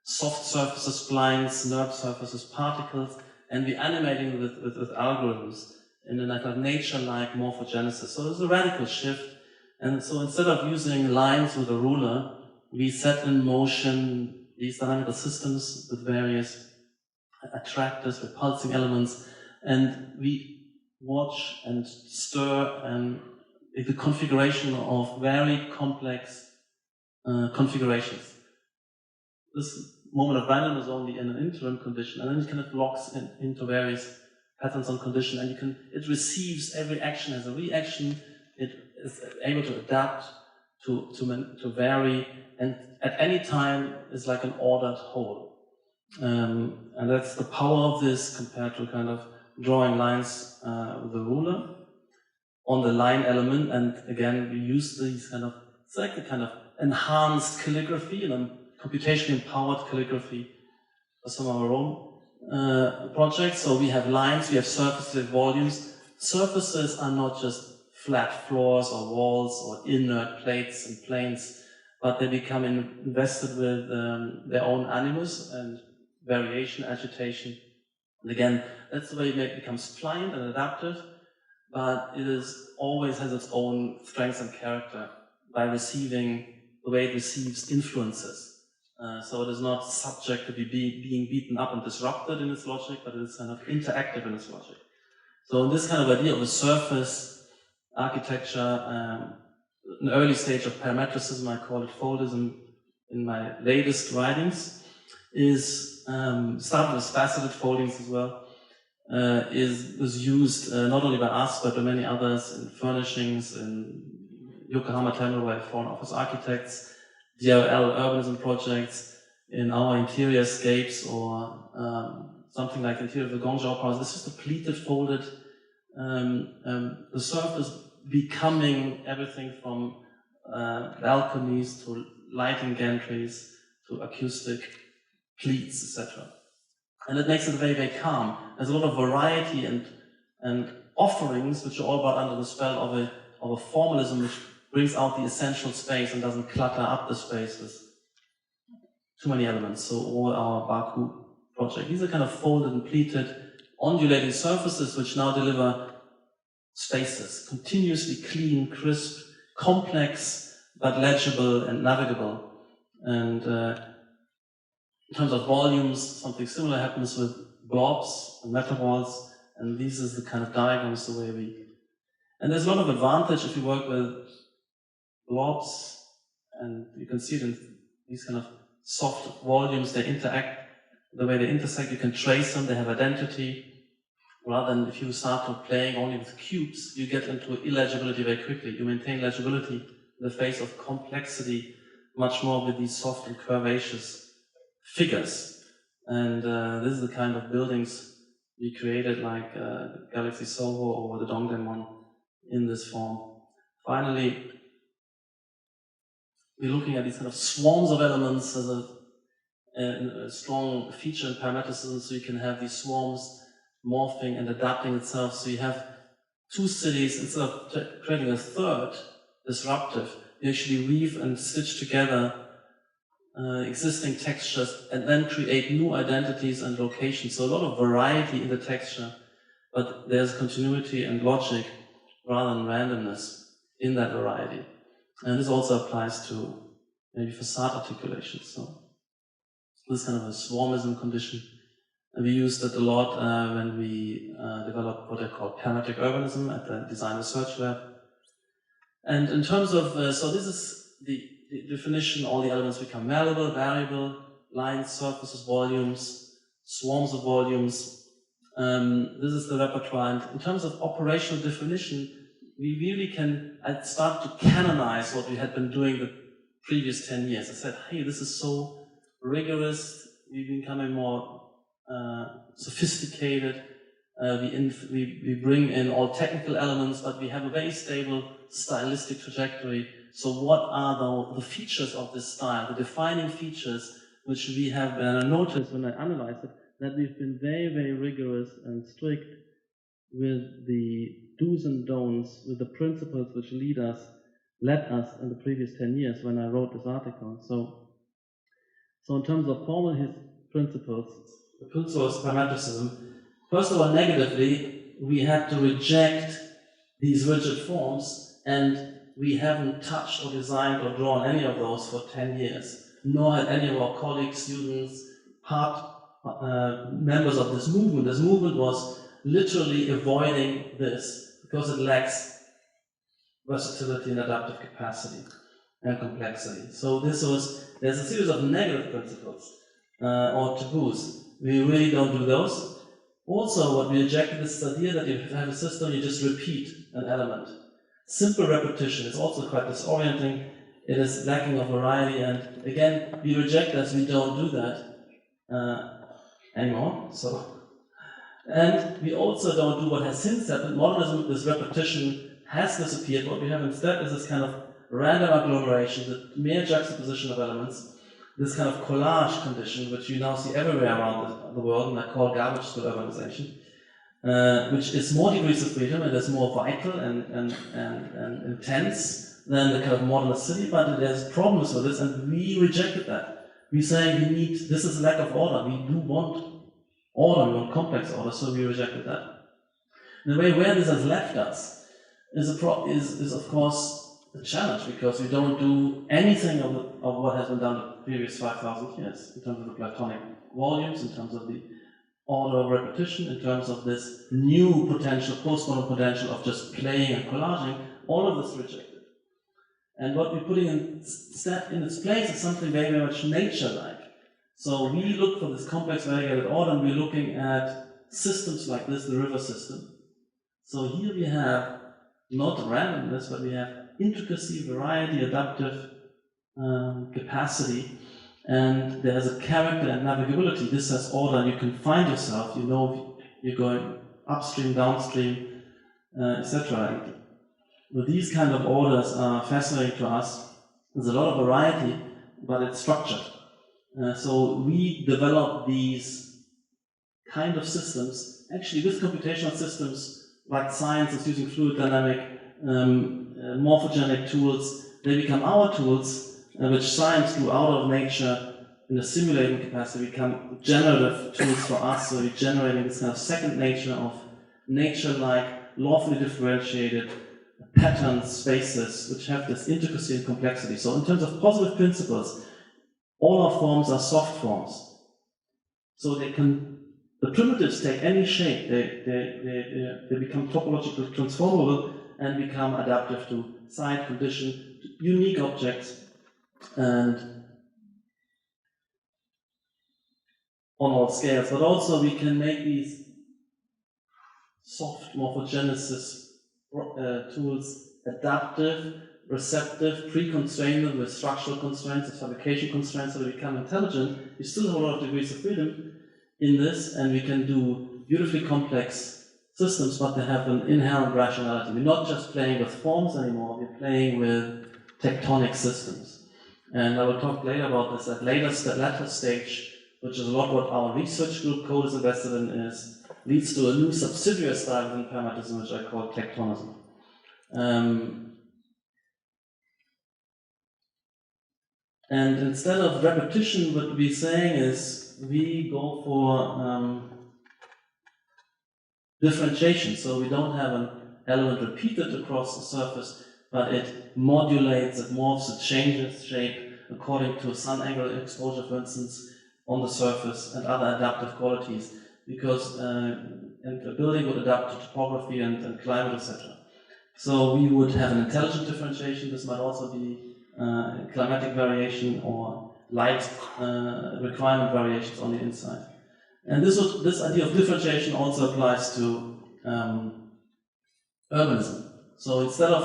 soft surfaces, splines, nerve surfaces, particles, and we're animating with algorithms in a kind of nature-like morphogenesis. So there's a radical shift, and so instead of using lines with a ruler, we set in motion these dynamical systems with various attractors, repulsing elements, and we watch and stir and the configuration of very complex configurations. This moment of random is only in an interim condition, and then it kind of locks into various patterns on condition, and it receives every action as a reaction. It is able to adapt, to vary, and at any time is like an ordered whole. And that's the power of this compared to kind of drawing lines with a ruler on the line element. And again, we use these kind of, it's like a kind of enhanced calligraphy, computationally empowered calligraphy for some of our own projects. So we have lines, we have surfaces, we have volumes. Surfaces are not just flat floors or walls or inert plates and planes, but they become invested with their own animus and variation, agitation. And again, that's the way it becomes pliant and adaptive, but it always has its own strengths and character by receiving the way it receives influences. So it is not subject to being beaten up and disrupted in its logic, but it is kind of interactive in its logic. So this kind of idea of a surface architecture, an early stage of parametricism, I call it Foldism in my latest writings, is started with faceted foldings as well, was used not only by us but by many others in furnishings, in Yokohama Terminal by foreign office architects, DRL urbanism projects, in our interior scapes, or something like interior of the Gongzhou Palace. This is the pleated, folded, the surface becoming everything from balconies to lighting gantries to acoustic pleats, etc. And it makes it very, very calm. There's a lot of variety and offerings which are all brought under the spell of a formalism which brings out the essential space and doesn't clutter up the space with too many elements. So all our Baku project, these are kind of folded and pleated, undulating surfaces which now deliver spaces, continuously clean, crisp, complex, but legible and navigable. And in terms of volumes, something similar happens with blobs and metal walls, and this is the kind of diagrams the way we... And there's a lot of advantage if you work with blobs, and you can see it in these kind of soft volumes. They interact, the way they intersect, you can trace them, they have identity. Rather than if you start playing only with cubes, you get into illegibility very quickly. You maintain legibility in the face of complexity much more with these soft and curvaceous figures. And this is the kind of buildings we created, like Galaxy Soho or the Dongdaemun in this form. Finally, we're looking at these kind of swarms of elements as a strong feature in parametricism, so you can have these swarms morphing and adapting itself. So you have two cities, instead of creating a third disruptive, you actually weave and stitch together existing textures and then create new identities and locations. So a lot of variety in the texture, but there's continuity and logic rather than randomness in that variety. And this also applies to maybe facade articulations. So this kind of a swarmism condition And we used it a lot when we developed what I call parametric urbanism at the Design Research Lab. And in terms of, so this is the definition, all the elements become malleable, variable, lines, surfaces, volumes, swarms of volumes. This is the repertoire. And in terms of operational definition, we really can start to canonize what we had been doing the previous 10 years. I said, hey, this is so rigorous, we're becoming more sophisticated, we bring in all technical elements, but we have a very stable stylistic trajectory. So what are the features of this style, the defining features which we have, and I noticed when I analyzed it, that we've been very, very rigorous and strict with the do's and don'ts, with the principles which led us in the previous 10 years when I wrote this article. So in terms of formal principles, the principle of parametricism, first of all, negatively, we had to reject these rigid forms, and we haven't touched or designed or drawn any of those for 10 years, nor had any of our colleagues, students, members of this movement. This movement was literally avoiding this because it lacks versatility and adaptive capacity and complexity. So there's a series of negative principles or taboos. We really don't do those. Also, what we rejected is this idea that you have a system, you just repeat an element. Simple repetition is also quite disorienting. It is lacking of variety, and again, we reject this, we don't do that anymore. And we also don't do what has since happened. Modernism, this repetition has disappeared. What we have instead is this kind of random agglomeration, the mere juxtaposition of elements, this kind of collage condition, which you now see everywhere around the world, and I call garbage to urbanization, which is more degrees of freedom, it is more vital and intense than the kind of modernist city, but there's problems with this, and we rejected that. We're saying this is a lack of order, we do want order, we want complex order, so we rejected that. In a way, where this has left us is of course the challenge, because we don't do anything of what has been done the previous 5,000 years, in terms of the Platonic volumes, in terms of the order of repetition, in terms of this new potential, postmodern potential of just playing and collaging. All of this rejected. And what we're putting in its place is something very, very much nature-like. So we look for this complex variegated order, and we're looking at systems like this, the river system. So here we have not randomness, but we have intricacy, variety, adaptive capacity, and there's a character and navigability. This has order, and you can find yourself, you know you're going upstream, downstream, etc. But these kind of orders are fascinating to us. There's a lot of variety, but it's structured. So we develop these kind of systems, actually with computational systems, like science is using fluid dynamic, morphogenic tools. They become our tools, which science grew out of nature in a simulating capacity, become generative tools for us. So we're generating this kind of second nature of nature-like, lawfully differentiated pattern spaces, which have this intricacy and complexity. So in terms of positive principles, all our forms are soft forms. So the primitives take any shape, they become topologically transformable and become adaptive to site, condition, to unique objects, and on all scales. But also we can make these soft morphogenesis tools adaptive, receptive, pre-constrain them with structural constraints and fabrication constraints, so they become intelligent. We still have a lot of degrees of freedom in this, and we can do beautifully complex systems, but they have an inherent rationality. We're not just playing with forms anymore, we're playing with tectonic systems. And I will talk later about this at later stage, which is a lot what our research group Code is invested in, leads to a new subsidiary style within pragmatism, which I call Tectonism. And instead of repetition, what we're saying is we go for differentiation. So we don't have an element repeated across the surface, but it modulates, it morphs, it changes shape according to sun angle exposure, for instance, on the surface and other adaptive qualities, because and the building would adapt to topography and climate, etc. So we would have an intelligent differentiation. This might also be climatic variation or light requirement variations on the inside. And this idea of differentiation also applies to urbanism. So instead of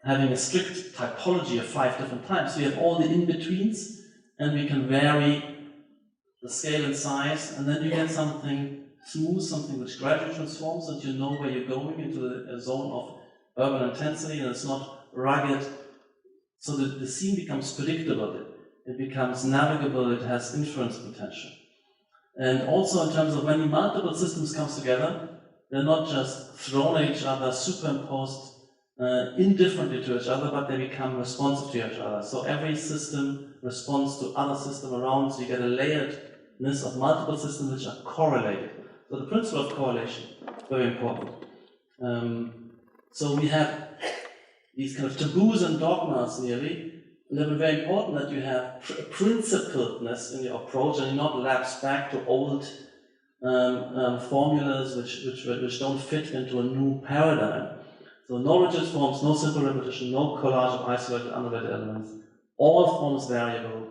having a strict typology of 5 different types, we have all the in-betweens, and we can vary the scale and size, and then you get something smooth, something which gradually transforms, and you know where you're going into a zone of urban intensity, and it's not rugged. So the scene becomes predictable, it becomes navigable, it has inference potential. And also in terms of when multiple systems come together, they're not just thrown at each other, superimposed indifferently to each other, but they become responsive to each other. So every system responds to other system around, so you get a layeredness of multiple systems which are correlated. So the principle of correlation, very important. So we have these kind of taboos and dogmas nearly, and they're very important that you have principledness in your approach and you not lapse back to old formulas which don't fit into a new paradigm. So no rigid forms, no simple repetition, no collage of isolated unrelated elements. All forms variable,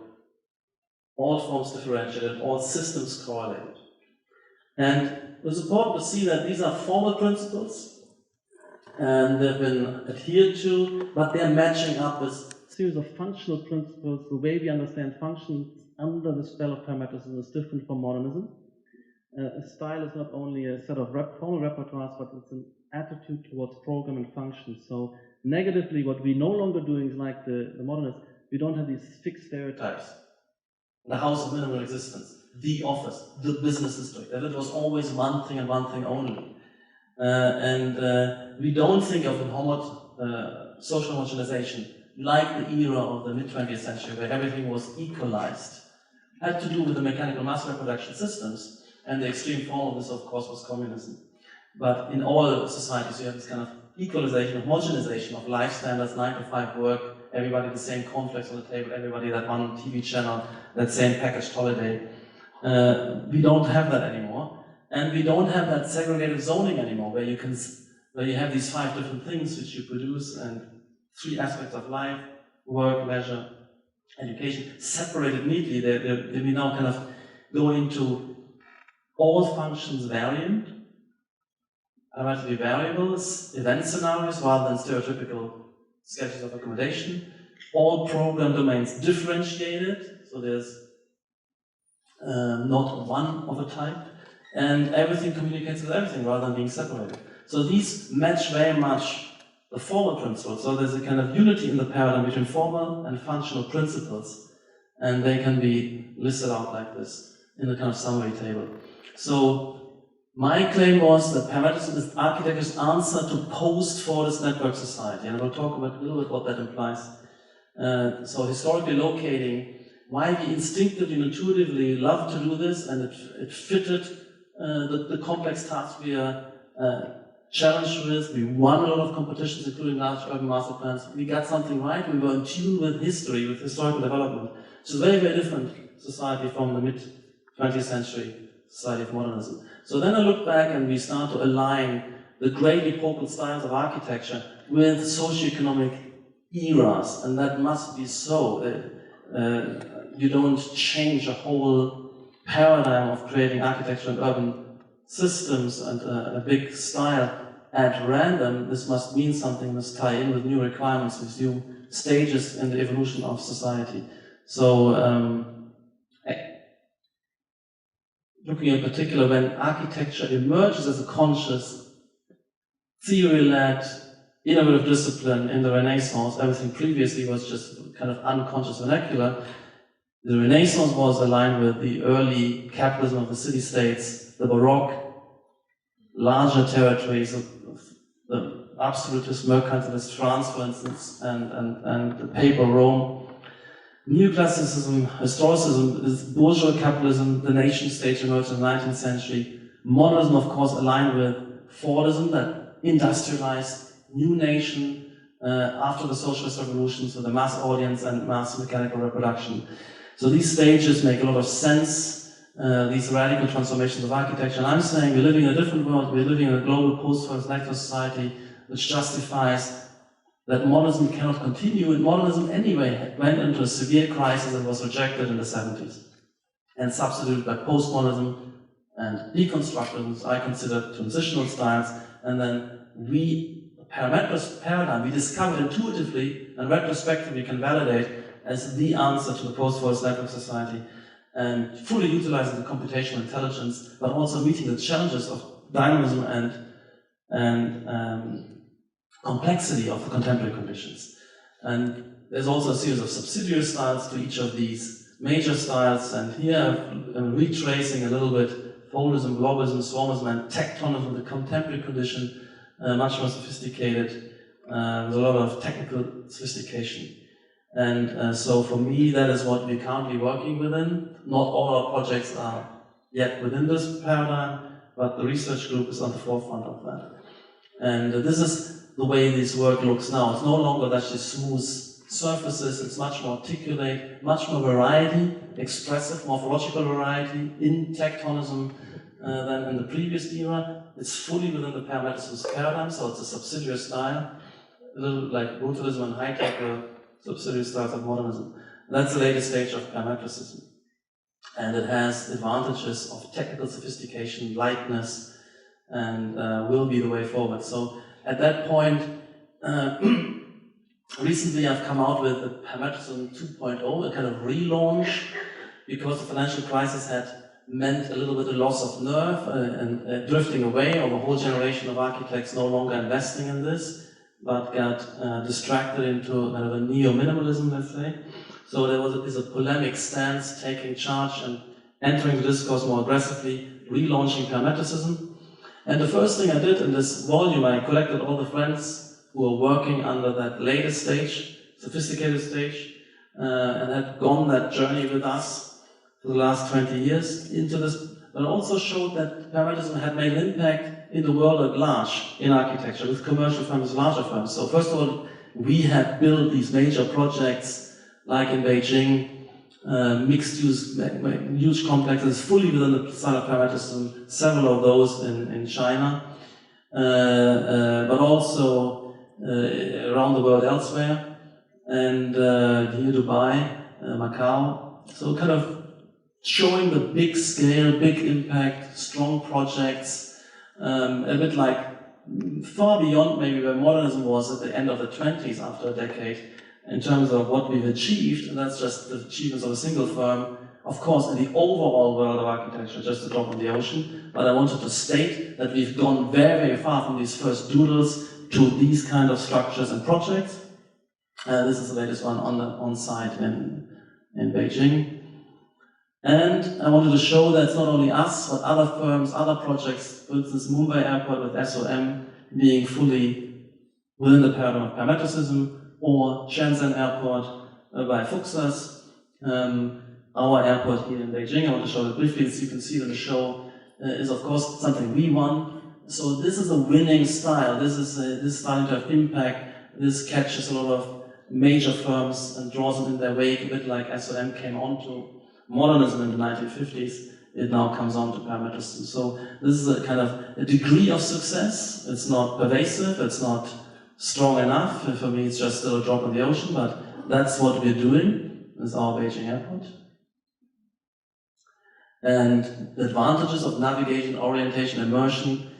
all forms differentiated, all systems correlated. And it was important to see that these are formal principles and they've been adhered to, but they're matching up with a series of functional principles. The way we understand functions under the spell of pragmatism is different from modernism. A style is not only a set of formal repertoires, but it's an attitude towards program and function. So negatively, what we're no longer doing is like the modernists, we don't have these fixed stereotypes. The house of minimal existence, the office, the business district, that it was always one thing and one thing only. We don't think of social homogenization like the era of the mid-20th century where everything was equalized. It had to do with the mechanical mass reproduction systems, and the extreme form of this, of course, was communism. But in all societies, you have this kind of equalization, homogenization of life standards, 9-to-5 work, everybody the same cornflakes on the table, everybody that one TV channel, that same packaged holiday. We don't have that anymore. And we don't have that segregated zoning anymore, where you have these 5 different things which you produce, and 3 aspects of life, work, leisure, education, separated neatly. We now kind of go into all functions variant, relatively variables, event scenarios rather than stereotypical sketches of accommodation. All program domains differentiated, so there's not one of a type, and everything communicates with everything rather than being separated. So these match very much the formal principles. So there's a kind of unity in the paradigm between formal and functional principles, and they can be listed out like this in the kind of summary table. So my claim was that pragmatism is architecture's answer to post-Fordist network society, and I will talk about a little bit what that implies. So historically locating why we instinctively and intuitively love to do this, and it fitted the complex tasks we are challenged with. We won a lot of competitions, including large urban master plans. We got something right. We were in tune with history, with historical development. It's a very, very different society from the mid-20th century society of modernism. So then I look back and we start to align the great epochal styles of architecture with socioeconomic eras, and that must be so. You don't change a whole paradigm of creating architecture and urban systems and a big style at random. This must mean something, must tie in with new requirements, with new stages in the evolution of society. So looking in particular when architecture emerges as a conscious, theory-led, innovative discipline in the Renaissance, everything previously was just kind of unconscious vernacular. The Renaissance was aligned with the early capitalism of the city-states, the Baroque, larger territories of the absolutist, mercantilist France, for instance, and the papal Rome. Neoclassicism, historicism, is bourgeois capitalism, the nation-state emerged in the 19th century. Modernism, of course, aligned with Fordism, that industrialized new nation after the socialist revolution, so the mass audience and mass mechanical reproduction. So these stages make a lot of sense. these radical transformations of architecture. And I'm saying we're living in a different world, we're living in a global post-first nectar society which justifies that modernism cannot continue, and modernism anyway went into a severe crisis and was rejected in the 70s and substituted by postmodernism and deconstructivism, I consider transitional styles, and then parametrist paradigm we discovered intuitively and retrospectively can validate as the answer to the post-first network society, and fully utilizing the computational intelligence, but also meeting the challenges of dynamism and complexity of the contemporary conditions. And there's also a series of subsidiary styles to each of these major styles, and here I'm retracing a little bit Foldism, Globalism, Swarmism, and Tectonism, the contemporary condition, much more sophisticated, with a lot of technical sophistication. And so for me, that is what we're currently working within. Not all our projects are yet within this paradigm, but the research group is on the forefront of that. And this is the way this work looks now. It's no longer actually smooth surfaces, it's much more articulate, much more variety, expressive, morphological variety in Tectonism than in the previous era. It's fully within the parametricist paradigm, so it's a subsidiary style, a little like brutalism and high-tech subsidiary styles of modernism. That's the latest stage of parametricism. And it has advantages of technical sophistication, lightness, and will be the way forward. So at that point, recently I've come out with the Parametricism 2.0, a kind of relaunch, because the financial crisis had meant a little bit of loss of nerve and drifting away of a whole generation of architects no longer investing in this, but got distracted into kind of a neo-minimalism, let's say. So there is a polemic stance, taking charge and entering the discourse more aggressively, relaunching parametricism. And the first thing I did in this volume, I collected all the friends who were working under that latest stage, sophisticated stage, and had gone that journey with us for the last 20 years into this, but also showed that parametricism had made an impact in the world at large, in architecture, with commercial firms, larger firms. So first of all, we had built these major projects, like in Beijing, mixed-use, huge complexes, fully within the style of parametricism, several of those in China, but also around the world elsewhere, and here Dubai, Macau. So kind of showing the big scale, big impact, strong projects, a bit like far beyond maybe where modernism was at the end of the 20s after a decade, in terms of what we've achieved, and that's just the achievements of a single firm. Of course, in the overall world of architecture, just a drop in the ocean, but I wanted to state that we've gone very, very far from these first doodles to these kind of structures and projects. This is the latest one on site in Beijing. And I wanted to show that it's not only us, but other firms, other projects, for instance, Mumbai Airport with SOM being fully within the paradigm of parametricism, or Shenzhen Airport by Fuchsas, our airport here in Beijing. I want to show it briefly, as you can see in the show, is of course something we won. So this is a winning style. This is starting to have impact. This catches a lot of major firms and draws them in their wake, a bit like SOM came onto modernism in the 1950s. It now comes on to parametricism. So this is a kind of a degree of success. It's not pervasive. It's not strong enough. For me, it's just still a drop in the ocean, but that's what we're doing with our Beijing airport. And the advantages of navigation, orientation, immersion,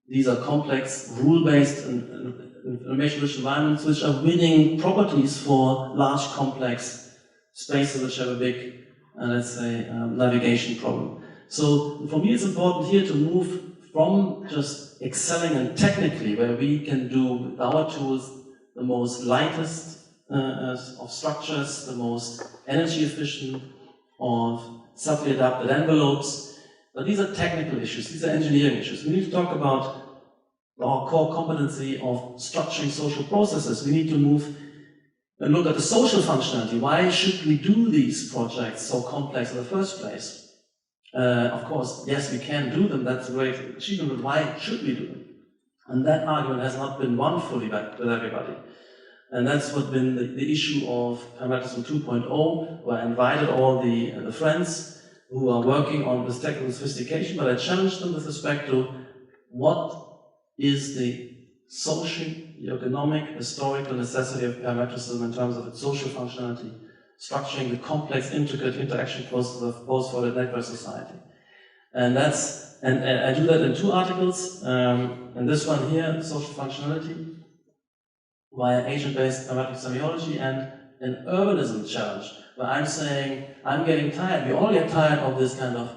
these are complex, rule-based and information-rich environments which are winning properties for large, complex spaces which have a big, let's say, navigation problem. So for me, it's important here to move from just excelling and technically, where we can do with our tools the most lightest of structures, the most energy efficient of subtly adapted envelopes. But these are technical issues, these are engineering issues. We need to talk about our core competency of structuring social processes. We need to move and look at the social functionality. Why should we do these projects so complex in the first place? Of course, yes, we can do them, that's a great achievement, but why should we do them? And that argument has not been won fully with everybody. And that's what been the issue of Parametricism 2.0, where I invited all the friends who are working on this technical sophistication, but I challenge them with respect to what is the social, economic, historical necessity of parametricism in terms of its social functionality, structuring the complex, intricate interaction processes of post-Folded network society. And I do that in 2 articles, and this one here, social functionality, via agent-based parametric semiology, and an urbanism challenge, where I'm saying, I'm getting tired, we all get tired of this kind of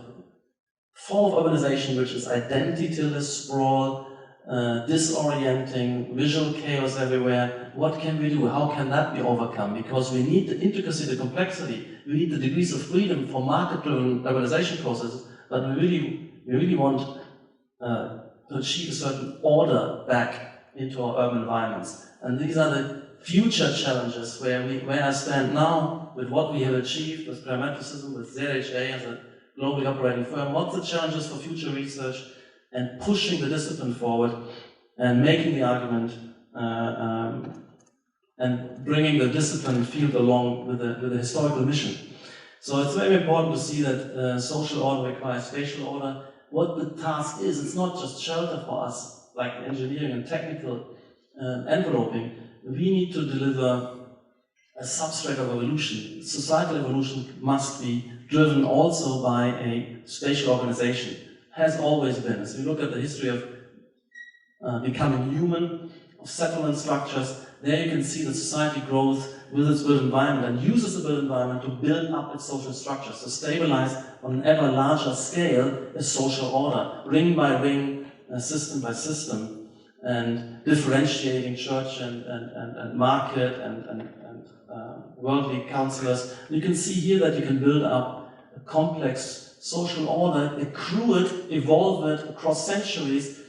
form of urbanization, which is identityless sprawl, disorienting, visual chaos everywhere. What can we do? How can that be overcome? Because we need the intricacy, the complexity, we need the degrees of freedom for market-driven urbanization processes, but we really want to achieve a certain order back into our urban environments. And these are the future challenges where I stand now with what we have achieved with parametricism, with ZAHA as a globally operating firm. What's the challenges for future research and pushing the discipline forward and making the argument and bringing the discipline field along with the historical mission. So it's very important to see that social order requires spatial order. What the task is, it's not just shelter for us, like engineering and technical enveloping. We need to deliver a substrate of evolution. Societal evolution must be driven also by a spatial organization. Has always been. So you look at the history of becoming human, of settlement structures, there you can see that society grows with its built environment and uses the built environment to build up its social structures, to stabilize on an ever larger scale a social order, ring by ring, system by system, and differentiating church and market and worldly councillors. You can see here that you can build up a complex social order, accrue it, evolve it across centuries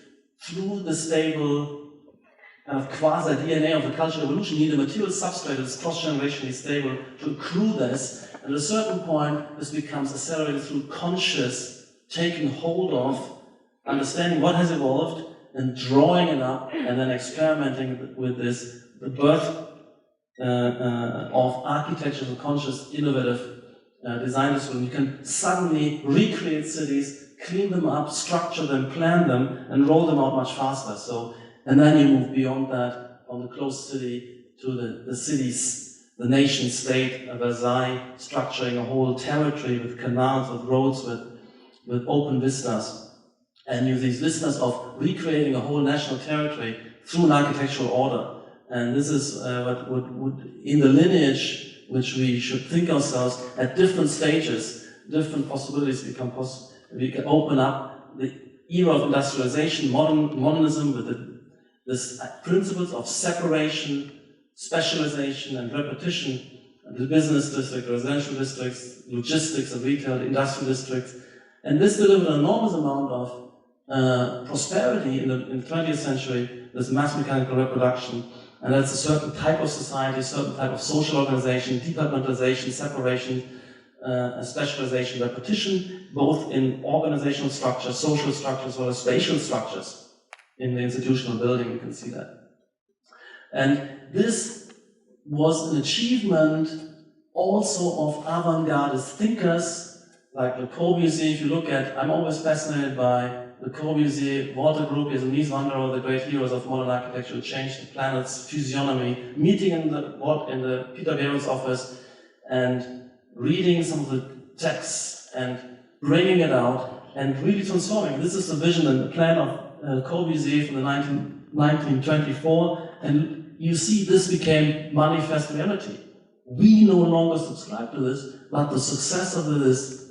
through the stable kind of quasi-DNA of the cultural evolution. You need a material substrate that's cross-generationally stable to accrue this. And at a certain point, this becomes accelerated through conscious, taking hold of, understanding what has evolved, and drawing it up, and then experimenting with this, the birth of architecture, the conscious, innovative designers. When you can suddenly recreate cities, clean them up, structure them, plan them, and roll them out much faster. So, and then you move beyond that from the closed city to the cities, the nation state, Versailles, structuring a whole territory with canals, with roads, with open vistas. And you have these vistas of recreating a whole national territory through an architectural order. And this is what would, in the lineage, which we should think ourselves at different stages, different possibilities become possible. We can open up the era of industrialization, modernism, with this principles of separation, specialization, and repetition. The business district, residential districts, logistics and retail, industrial districts. And this delivered an enormous amount of prosperity in the 20th century, this mass mechanical reproduction, and that's a certain type of society, a certain type of social organization, departmentalization, separation, specialization, repetition, both in organizational structures, social structures, as well as spatial structures. In the institutional building, you can see that. And this was an achievement also of avant-gardist thinkers like Le Corbusier. If you look at, I'm always fascinated by Le Corbusier, Walter Gropius, and Mies Van Der Rohe, the great heroes of modern architecture who changed the planet's physiognomy, meeting in the Peter Behrens' office and reading some of the texts and bringing it out and really transforming. This is the vision and the plan of Corbusier from the 1924, and you see this became manifest reality. We no longer subscribe to this, but the success of this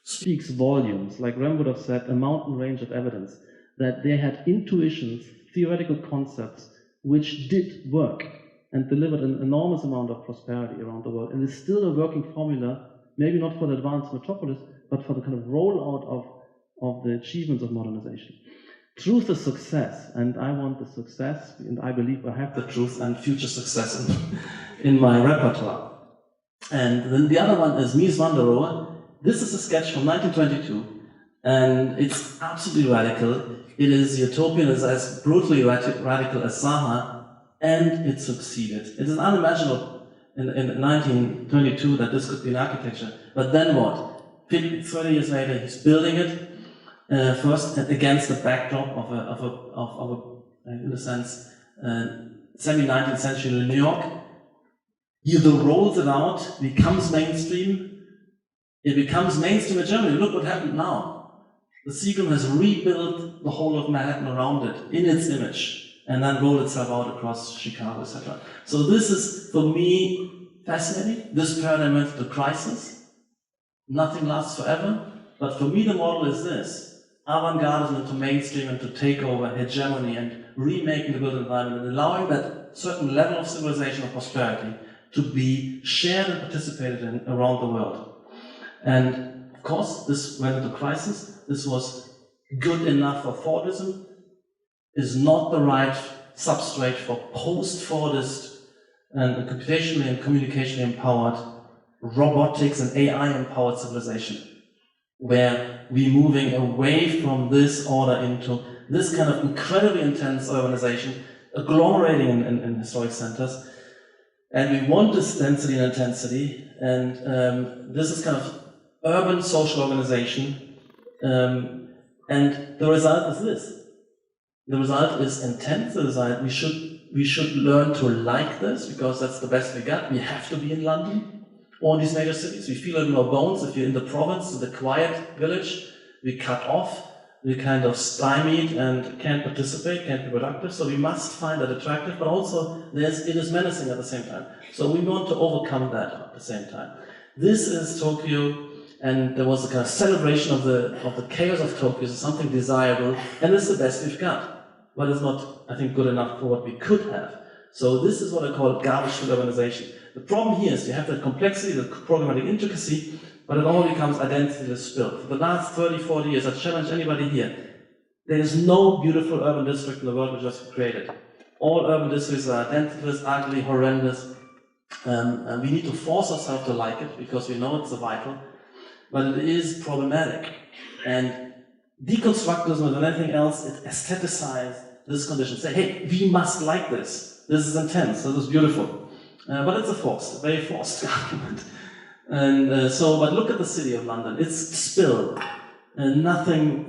speaks volumes. Like Rem would have said, a mountain range of evidence that they had intuitions, theoretical concepts, which did work and delivered an enormous amount of prosperity around the world. And it's still a working formula, maybe not for the advanced metropolis, but for the kind of rollout of the achievements of modernization. Truth is success, and I want the success, and I believe I have the truth and future success in my repertoire. And then the other one is Mies Van Der Rohe. This is a sketch from 1922, and it's absolutely radical. It is utopian, it's as brutally radical as ZAHA, and it succeeded. It is unimaginable in 1922 that this could be an architecture. But then what? 30 years later, he's building it first against the backdrop of a in a sense, semi-19th century New York. He rolls it out, becomes mainstream. It becomes mainstream in Germany. Look what happened now. The Seagram has rebuilt the whole of Manhattan around it in its image, and then rolled itself out across Chicago, etc. So this is, for me, fascinating. This paradigm went to crisis. Nothing lasts forever. But for me, the model is this: avant-gardism into mainstream and to take over hegemony and remaking the built environment and allowing that certain level of civilization or prosperity to be shared and participated in around the world. And of course, this went into crisis. This was good enough for Foldism, is not the right substrate for post-Fordist and computationally and communicationally empowered robotics and AI-empowered civilization, where we're moving away from this order into this kind of incredibly intense urbanization, agglomerating in historic centers. And we want this density and intensity, and this is kind of urban social organization, and the result is this. The result is intense. The result, we should learn to like this, because that's the best we got. We have to be in London or in these major cities. We feel it in our bones. If you're in the province, in the quiet village, we cut off, we kind of stymied and can't participate, can't be productive. So we must find that attractive, but also it is menacing at the same time. So we want to overcome that at the same time. This is Tokyo, and there was a kind of celebration of the chaos of Tokyo, so something desirable, and it's the best we've got. But it's not, I think, good enough for what we could have. So this is what I call garbage-filled urbanization. The problem here is you have the complexity, the programmatic intricacy, but it all becomes identityless spill. For the last 30, 40 years, I challenge anybody here, there is no beautiful urban district in the world we just created. All urban districts are identityless, ugly, horrendous, and we need to force ourselves to like it, because we know it's vital, but it is problematic. And deconstructivism than anything else, it aestheticize this condition. Say, hey, we must like this. This is intense, this is beautiful. But it's a very forced argument. And but look at the city of London. It's spill. Nothing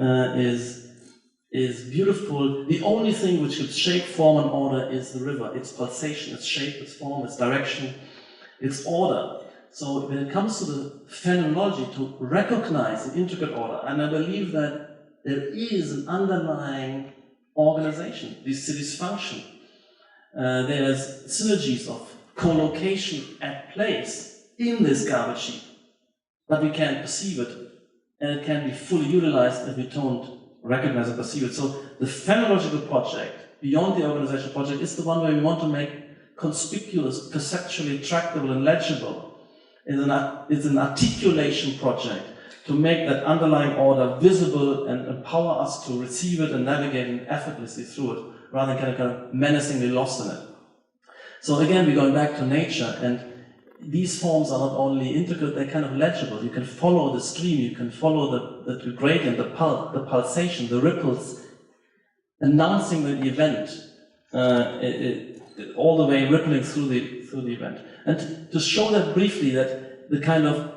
is beautiful. The only thing which could shape, form, and order is the river. Its pulsation, its shape, its form, its direction, its order. So when it comes to the phenomenology, to recognize an intricate order, and I believe that there is an underlying organization. These cities function. There's synergies of co-location at place in this garbage heap, but we can't perceive it, and it can't be fully utilized if we don't recognize and perceive it. So the phenomenological project, beyond the organizational project, is the one where we want to make conspicuous, perceptually tractable and legible. It's an articulation project to make that underlying order visible and empower us to receive it and navigate effortlessly through it, rather than kind of menacingly lost in it. So again, we're going back to nature, and these forms are not only intricate, they're kind of legible. You can follow the stream, you can follow the gradient, the pulsation, the ripples, announcing the event, all the way rippling through the event. And to show that briefly, that the kind of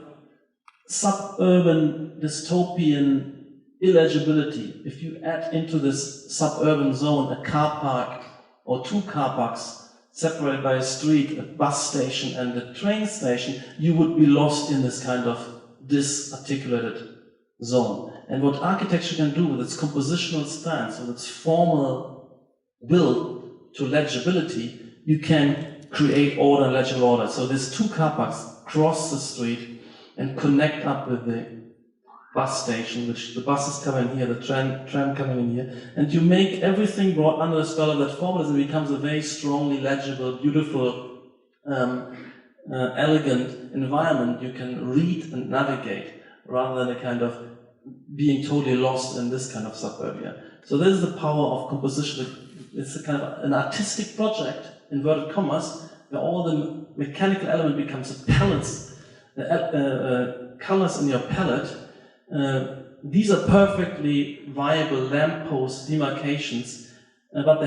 suburban dystopian illegibility, if you add into this suburban zone a car park or two car parks separated by a street, a bus station and a train station, you would be lost in this kind of disarticulated zone. And what architecture can do with its compositional stance, with its formal will to legibility, you can create order and legible order. So these two car parks cross the street and connect up with the bus station, which the buses come in here, the tram coming in here, and you make everything brought under the spell of that formalism. It becomes a very strongly legible, beautiful, elegant environment you can read and navigate, rather than a kind of being totally lost in this kind of suburbia. So this is the power of composition. It's a kind of an artistic project, inverted commas, where all the mechanical element becomes a palette, colors in your palette. These are perfectly viable lamppost demarcations, but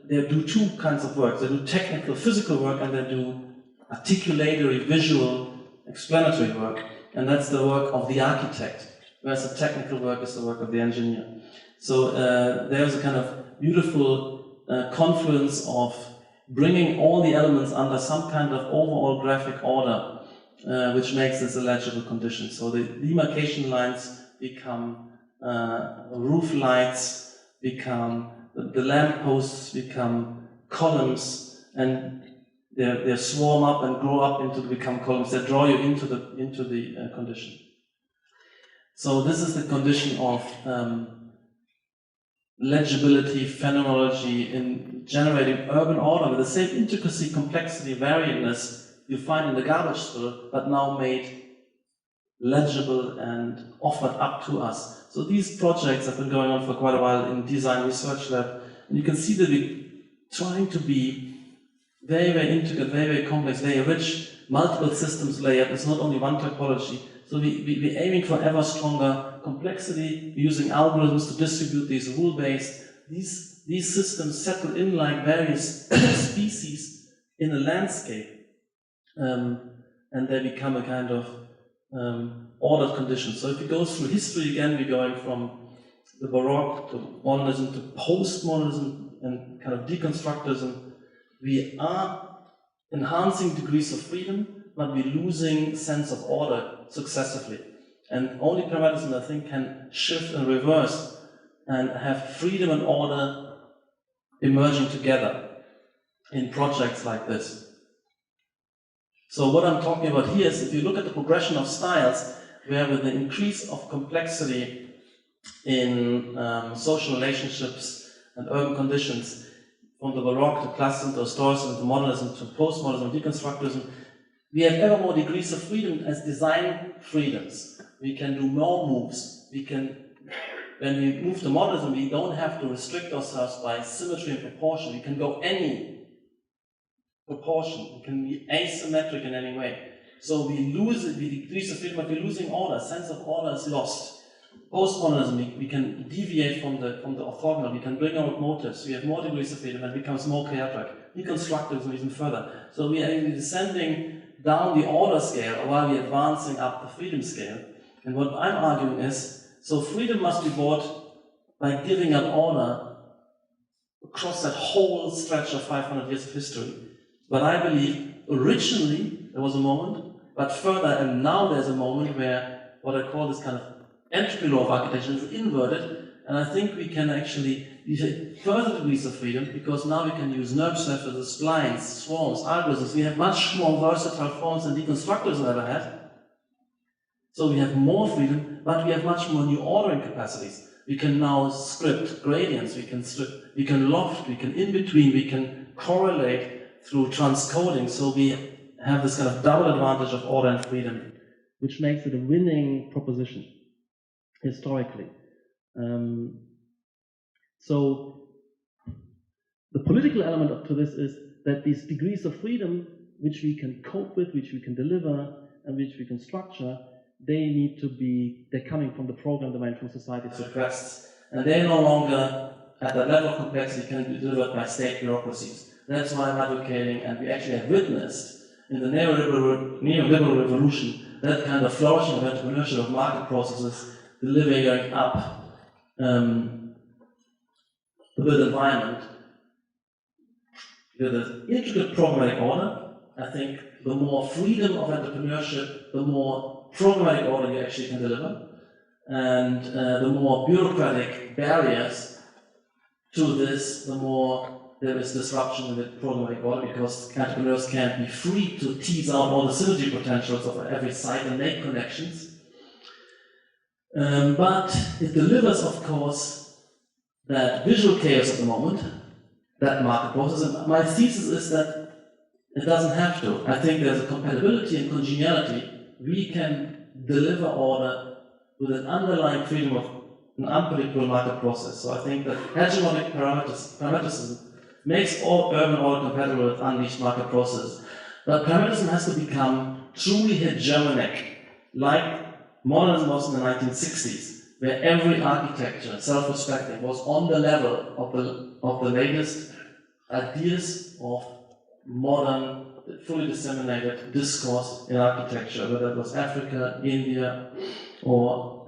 they do two kinds of work. They do technical, physical work, and they do articulatory, visual, explanatory work. and that's the work of the architect, whereas the technical work is the work of the engineer. So there's a kind of beautiful confluence of bringing all the elements under some kind of overall graphic order, which makes this a legible condition. So the demarcation lines become roof lights, become the lamp posts become columns, and they swarm up and grow up into become columns. They draw you into the condition. So this is the condition of legibility, phenomenology in generating urban order with the same intricacy, complexity, variedness you find in the garbage spill, but now made legible and offered up to us. So these projects have been going on for quite a while in Design Research Lab, and you can see that we're trying to be very, very intricate, very, very complex, very rich, multiple systems layered. It's not only one topology. So we're aiming for ever stronger complexity, using algorithms to distribute these rule-based. These systems settle in like various species in a landscape, and they become a kind of ordered condition. So if we go through history again, we're going from the Baroque to modernism to postmodernism and kind of deconstructivism. We are enhancing degrees of freedom, but we're losing sense of order successively. And only pragmatism, I think, can shift and reverse and have freedom and order emerging together in projects like this. So what I'm talking about here is, if you look at the progression of styles, where with the increase of complexity in social relationships and urban conditions, from the Baroque to Classicism to Historicism to modernism to postmodernism, deconstructivism, we have ever more degrees of freedom as design freedoms. We can do more moves. When we move to modernism, we don't have to restrict ourselves by symmetry and proportion. We can go any proportion. We can be asymmetric in any way. So we lose it, we decrease the freedom, but we're losing order. Sense of order is lost. Postmodernism, we can deviate from the orthogonal. We can bring out motives. We have more degrees of freedom, and it becomes more chaotic. Deconstructivism even further. So we are descending down the order scale while we're advancing up the freedom scale. And what I'm arguing is, so freedom must be bought by giving up order across that whole stretch of 500 years of history. But I believe originally there was a moment, but further, and now there's a moment where what I call this kind of entropy law of architecture is inverted, and I think we can actually use further degrees of freedom, because now we can use NURB surfaces, splines, swarms, algorithms. We have much more versatile forms than deconstructivism ever had. So we have more freedom, but we have much more new ordering capacities. We can now script gradients, we can loft, we can in-between, we can correlate through transcoding. So we have this kind of double advantage of order and freedom, which makes it a winning proposition historically. So the political element to this is that these degrees of freedom, which we can cope with, which we can deliver, and which we can structure, they're coming from the program domain from society's requests. And they're no longer at that level of complexity can be delivered by state bureaucracies. That's why I'm advocating, and we actually have witnessed in the neoliberal revolution, that kind of flourishing of entrepreneurship, of market processes, delivering up the built environment with an intricate programmatic order. I think the more freedom of entrepreneurship, the more programmatic order you actually can deliver, and the more bureaucratic barriers to this, the more there is disruption in the programmatic order, because entrepreneurs can't be free to tease out all the synergy potentials of every site and make connections. But it delivers, of course, that visual chaos at the moment, that market process. And my thesis is that it doesn't have to. I think there's a compatibility and congeniality. We can deliver order with an underlying freedom of an unpredictable market process. So I think that hegemonic parametricism makes all urban order compatible with unleashed market processes. But parametricism has to become truly hegemonic, like modernism was in the 1960s, where every architecture, self-respecting, was on the level of the latest ideas of modern fully disseminated discourse in architecture, whether it was Africa, India, or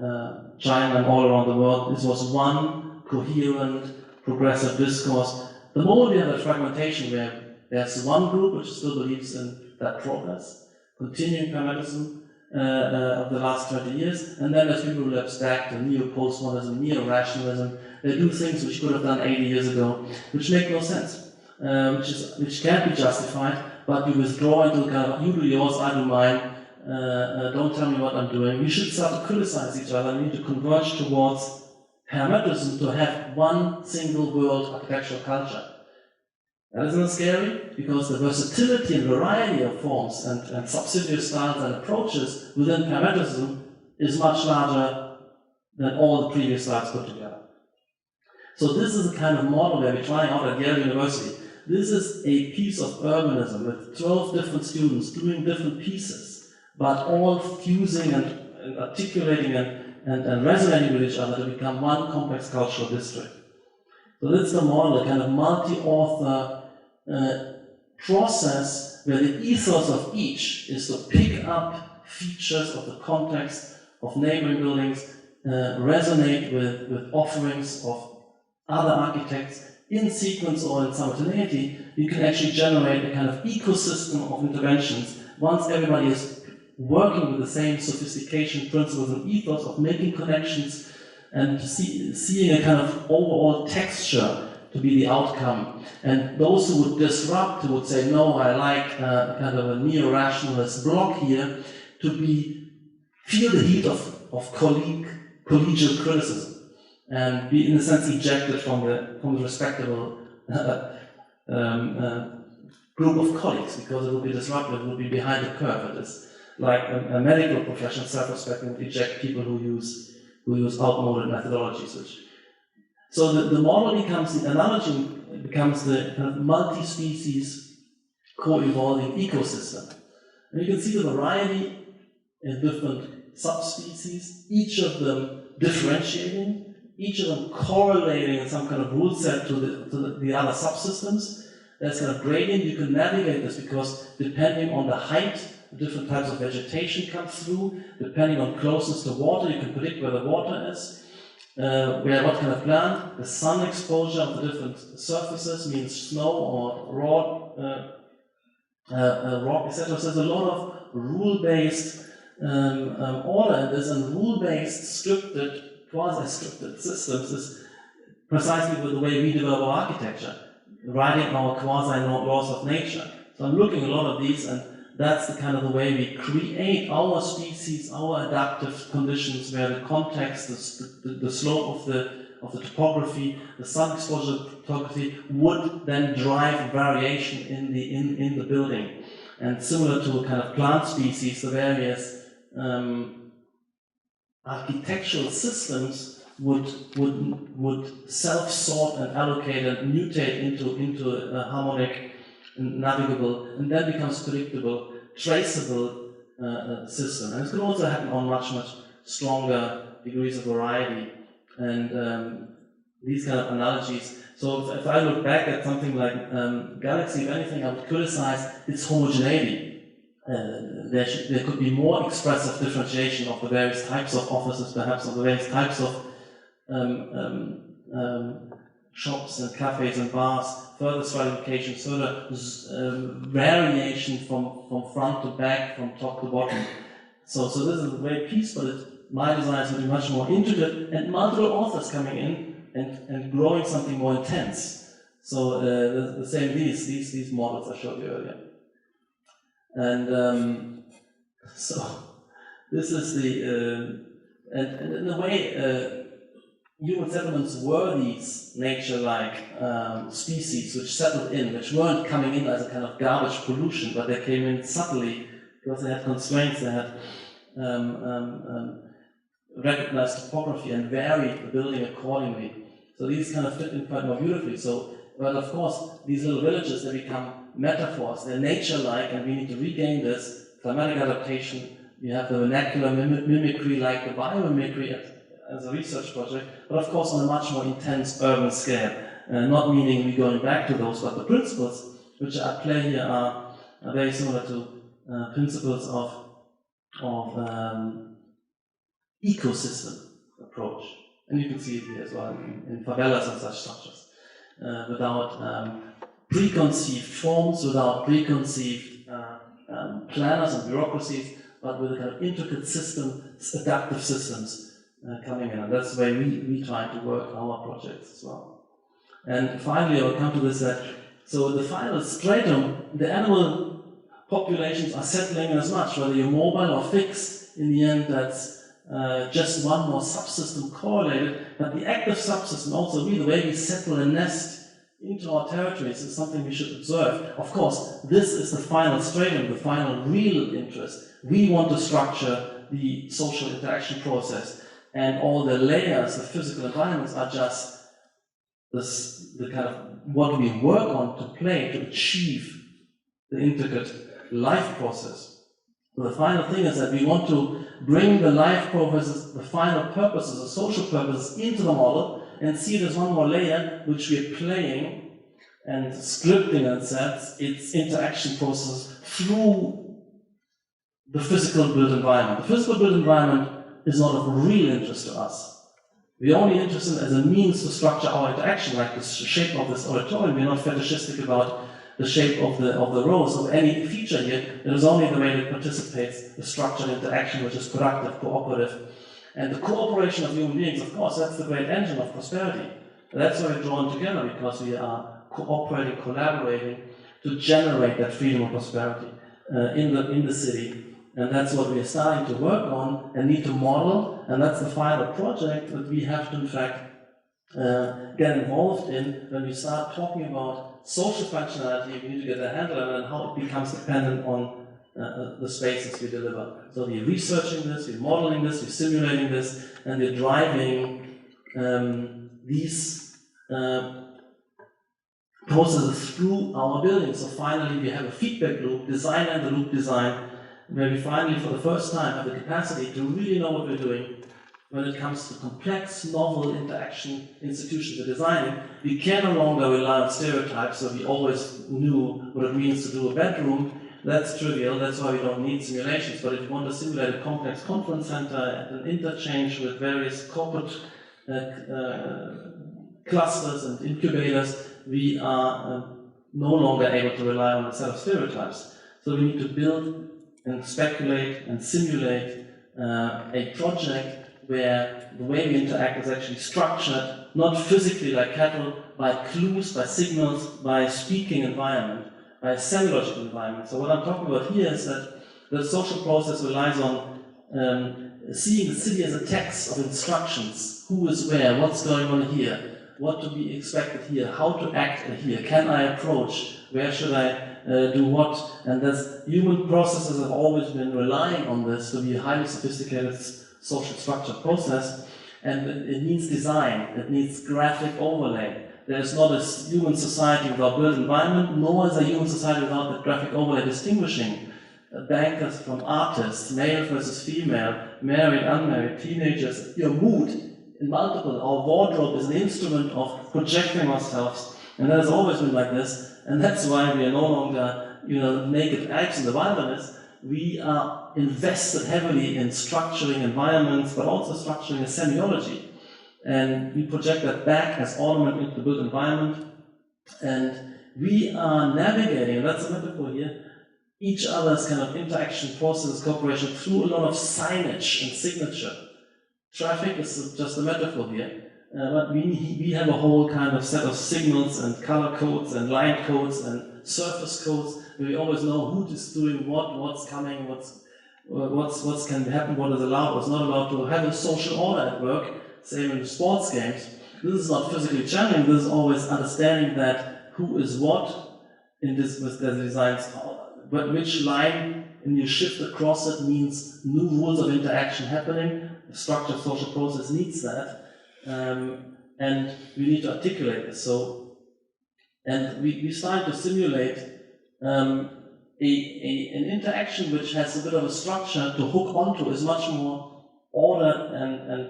China and all around the world. This was one coherent, progressive discourse. The moment we have a fragmentation where there's one group which still believes in that progress, continuing pragmatism of the last 20 years, and then there's people who abstract and neo-postmodernism, neo-rationalism. They do things which could have done 80 years ago, which make no sense, which can't be justified, but you withdraw into kind of, you do yours, I do mine, don't tell me what I'm doing. We should start to criticize each other. We need to converge towards parametrism to have one single world architectural culture. That isn't scary, because the versatility and variety of forms and subsidiary styles and approaches within parametrism is much larger than all the previous styles put together. So this is the kind of model where we're trying out at Yale University. This is a piece of urbanism with 12 different students doing different pieces, but all fusing and articulating and resonating with each other to become one complex cultural district. So this is the model, a kind of multi-author process where the ethos of each is to pick up features of the context of neighboring buildings, resonate with offerings of other architects in sequence or in simultaneity. You can actually generate a kind of ecosystem of interventions once everybody is working with the same sophistication, principles, and ethos of making connections and seeing a kind of overall texture to be the outcome. And those who would disrupt, who would say, no, I like kind of a neo-rationalist block here, to feel the heat of collegial criticism and be, in a sense, ejected from the respectable group of colleagues, because it will be disruptive, it will be behind the curve. It is like a medical profession, self-respecting, would eject people who use outmoded methodologies. So the model becomes, the analogy becomes the kind of multi-species co-evolving ecosystem. And you can see the variety in different subspecies, each of them differentiating, each of them correlating in some kind of rule set to the other subsystems. There's kind of gradient. You can navigate this because depending on the height, different types of vegetation come through. Depending on closeness to water, you can predict where the water is. What kind of plant, the sun exposure of the different surfaces means snow or rock, etc. So there's a lot of rule-based order in this, and rule-based, scripted, quasi-scripted systems is precisely the way we develop our architecture, writing our quasi-laws of nature. So I'm looking at a lot of these, and that's the kind of the way we create our species, our adaptive conditions, where the context, the slope of the topography, the sun exposure topography would then drive variation in the building. And similar to a kind of plant species, the various architectural systems would self-sort and allocate and mutate into a harmonic and navigable, and then becomes predictable, traceable system. And this could also happen on much stronger degrees of variety. And these kind of analogies. So if I look back at something like Galaxy, if anything, I would criticize its homogeneity. There could be more expressive differentiation of the various types of offices, perhaps of the various types of shops and cafes and bars, further stratification, further variation from front to back, from top to bottom. So this is a great piece, but my design is to be much more intricate, and multiple authors coming in and growing something more intense. So the same these models I showed you earlier. And so this is the and in a way human settlements were these nature-like species which settled in, which weren't coming in as a kind of garbage pollution, but they came in subtly because they had constraints, they had recognized topography and varied the building accordingly. So these kind of fit in quite more beautifully. So, but of course, these little villages, they become metaphors, they're nature-like, and we need to regain this climatic adaptation. We have the vernacular mimicry, like the biomimicry as a research project, but of course on a much more intense urban scale. Not meaning we're going back to those, but the principles which are at play here are very similar to principles of ecosystem approach. And you can see it here as well in favelas and such structures. Without preconceived forms, without preconceived planners and bureaucracies, but with a kind of intricate systems, adaptive systems coming in. And that's the way we try to work our projects as well. And finally, I'll come to this so the final stratum, the animal populations are settling in as much, whether you're mobile or fixed. In the end, that's just one more subsystem correlated, but the active subsystem, also the way we settle and nest into our territories, is something we should observe. Of course, this is the final stratum, the final real interest. We want to structure the social interaction process, and all the layers, the physical environments, are just the kind of what we work on to play to achieve the intricate life process. So the final thing is that we want to bring the life processes, the final purposes, the social purposes into the model and see it as one more layer which we're playing and scripting and sets its interaction processes through the physical built environment. The physical built environment is not of real interest to us. We're only interested as a means to structure our interaction, like the shape of this auditorium. We're not fetishistic about the shape of the rows of any feature here. It is only the way it participates, the structured interaction, which is productive, cooperative. And the cooperation of human beings, of course, that's the great engine of prosperity. And that's why we're drawn together, because we are cooperating, collaborating to generate that freedom and prosperity in the city. And that's what we are starting to work on and need to model, and that's the final project that we have to, in fact, get involved in when we start talking about social functionality. We need to get a handle on it and how it becomes dependent on the spaces we deliver. So we're researching this, we're modeling this, we're simulating this, and we're driving these processes through our buildings. So finally we have a feedback loop, design and the loop design, where we finally, for the first time, have the capacity to really know what we're doing when it comes to complex, novel interaction institutions we're designing. We can no longer rely on stereotypes, so we always knew what it means to do a bedroom. That's trivial, that's why we don't need simulations. But if you want to simulate a complex conference center and an interchange with various corporate clusters and incubators, we are no longer able to rely on a set of stereotypes. So we need to build and speculate and simulate a project where the way we interact is actually structured, not physically like cattle, by clues, by signals, by speaking environment, by a semiological environment. So what I'm talking about here is that the social process relies on seeing the city as a text of instructions. Who is where, what's going on here, what to be expected here, how to act here, can I approach, where should I do what, and thus human processes have always been relying on this to be a highly sophisticated social structure process, and it needs design, it needs graphic overlay. There is not a human society without built environment, nor is a human society without the graphic overlay distinguishing bankers from artists, male versus female, married, unmarried, teenagers, your mood in multiple. Our wardrobe is an instrument of projecting ourselves, and that has always been like this. And that's why we are no longer, naked apes in the wilderness. We are invested heavily in structuring environments, but also structuring a semiology. And we project that back as ornament into the built environment. And we are navigating, and that's a metaphor here, each other's kind of interaction, process, cooperation through a lot of signage and signature. Traffic is just a metaphor here. But we have a whole kind of set of signals and color codes and line codes and surface codes where we always know who is doing what, what's coming, what's can happen, what is allowed, what's not allowed, to have a social order at work. Same in sports games. This is not physically challenging. This is always understanding that who is what in this with the designs, but which line, and you shift across it means new rules of interaction happening. The structured social process needs that. And we need to articulate this. So, and we started to simulate an interaction which has a bit of a structure to hook onto, is much more ordered and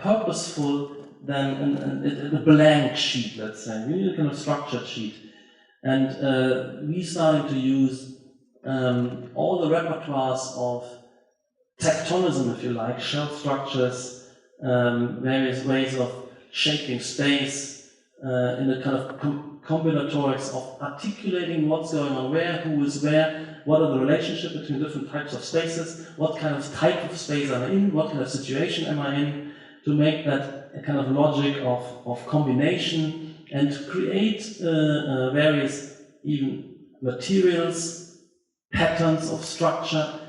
purposeful than a blank sheet, let's say. We need a kind of structured sheet. And we started to use all the repertoires of Tectonism, if you like, shell structures, various ways of shaping space, in a kind of combinatorics of articulating what's going on where, who is where, what are the relationship between different types of spaces, what kind of type of space am I in, what kind of situation am I in, to make that a kind of logic of combination and to create various even materials, patterns of structure.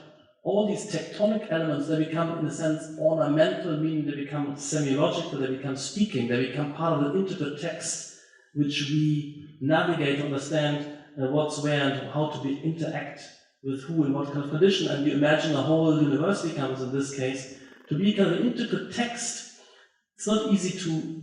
All these tectonic elements, they become, in a sense, ornamental, meaning they become semiological, they become speaking, they become part of the intricate text which we navigate to understand what's where and how to interact with who in what kind of condition. And you imagine the whole universe becomes, in this case, to be kind of an intricate text. It's not easy to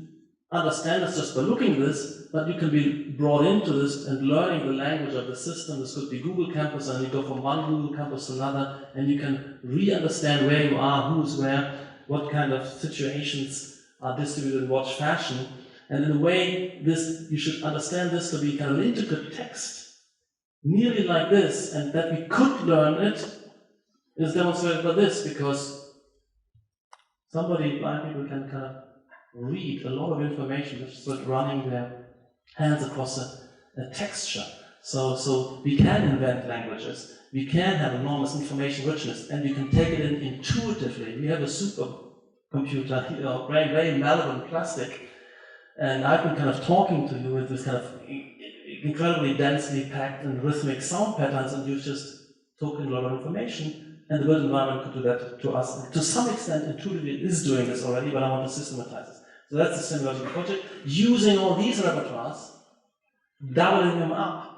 understand this just by looking at this, but you can be brought into this and learning the language of the system. This could be Google Campus, and you go from one Google Campus to another, and you can re-understand where you are, who's where, what kind of situations are distributed in what fashion. And in a way, you should understand this to be kind of an intricate text, nearly like this, and that we could learn it is demonstrated by this, because blind people can kind of read a lot of information just with running their hands across a texture. So we can invent languages, we can have enormous information richness, and you can take it in intuitively. We have a supercomputer here, very, very malleable plastic, and I've been kind of talking to you with this kind of incredibly densely packed and rhythmic sound patterns, and you've just taken a lot of information, and the built environment could do that to us. And to some extent, intuitively, it is doing this already, but I want to systematize this. So that's the semiological project, using all these repertoires, doubling them up.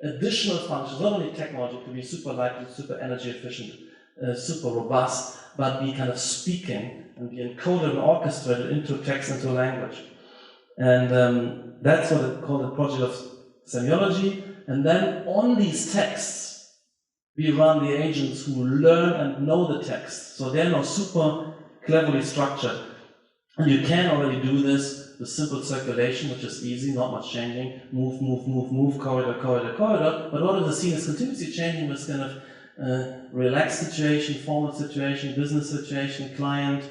Additional functions, not only technology, to be super light, super energy efficient, super robust, but be kind of speaking and be encoded and orchestrated into text, into language. And that's what it called the project of semiology. And then on these texts, we run the agents who learn and know the text. So they're not super cleverly structured. And you can already do this with simple circulation, which is easy, not much changing. Move, move, move, move, corridor, corridor, corridor. But what is the scene is continuously changing with kind of relaxed situation, formal situation, business situation, client,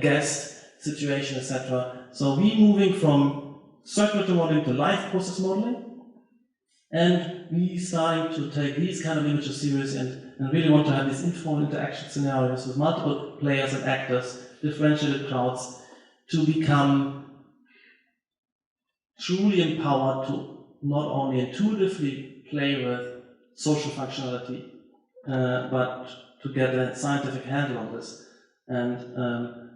guest situation, etc. So we moving from circular modeling to live process modeling, and we starting to take these kind of images seriously and really want to have these informal interaction scenarios with multiple players and actors, differentiated crowds, to become truly empowered to not only intuitively play with social functionality, but to get a scientific handle on this. And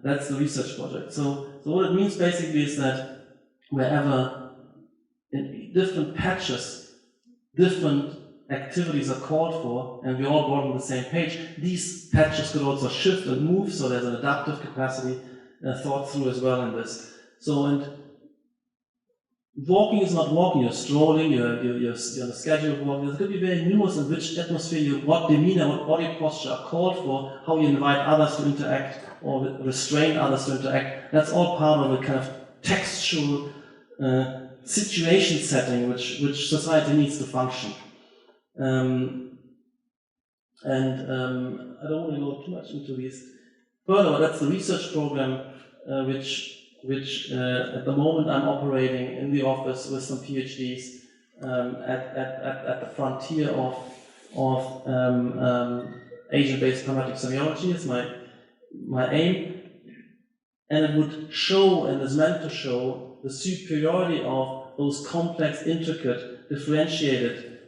that's the research project. So what it means basically is that wherever in different patches, different activities are called for, and we're all brought on the same page, these patches could also shift and move, so there's an adaptive capacity thought through as well in this. So, and walking is not walking, you're strolling, you're on a schedule of walking. There's going to be very nuanced in which atmosphere, what demeanor, what body posture are called for, how you invite others to interact or restrain others to interact. That's all part of a kind of textual situation setting which society needs to function. I don't want to go too much into these further, that's the research program which at the moment I'm operating in the office with some PhDs at the frontier of agent-based pragmatic semiology is my aim, and it would show and is meant to show the superiority of those complex, intricate, differentiated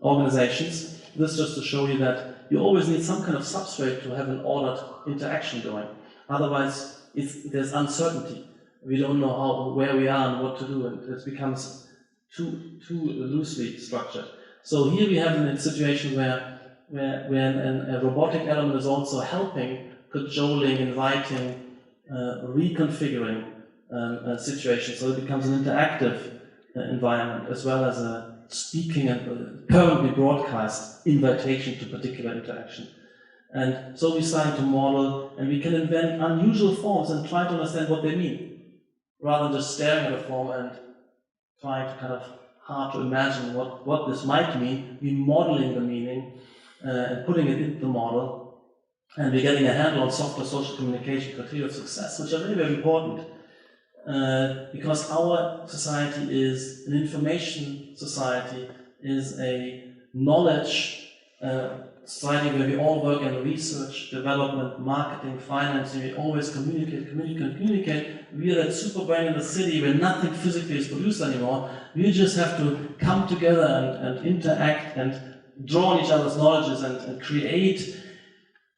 organizations. This just to show you that you always need some kind of substrate to have an ordered interaction going. Otherwise, there's uncertainty. We don't know where we are and what to do, and it becomes too loosely structured. So here we have a situation where a robotic element is also helping, cajoling, inviting, reconfiguring a situation. So it becomes an interactive environment as well as a speaking and permanently broadcast invitation to particular interaction. And so we're starting to model, and we can invent unusual forms and try to understand what they mean, rather than just staring at a form and trying to kind of hard to imagine what this might mean. We're modeling the meaning and putting it into the model, and we're getting a handle on software social communication criteria of success, which are very, very important because our society is an information society, is a knowledge society where we all work in research, development, marketing, financing. We always communicate. We are that super brain in the city where nothing physically is produced anymore. We just have to come together and interact and draw on each other's knowledges and create,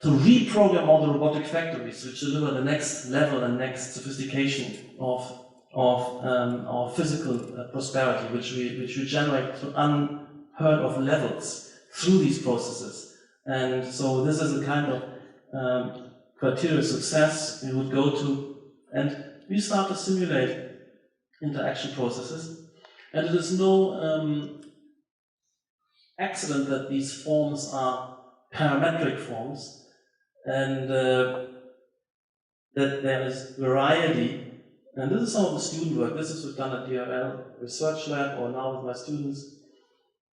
to reprogram all the robotic factories which deliver the next level and next sophistication of our physical prosperity, which we generate to unheard of levels through these processes. And so this is a kind of criteria of success we would go to, and we start to simulate interaction processes. And it is no accident that these forms are parametric forms, and that there is variety. And this is some of the student work. This is done at DRL Research Lab, or now with my students,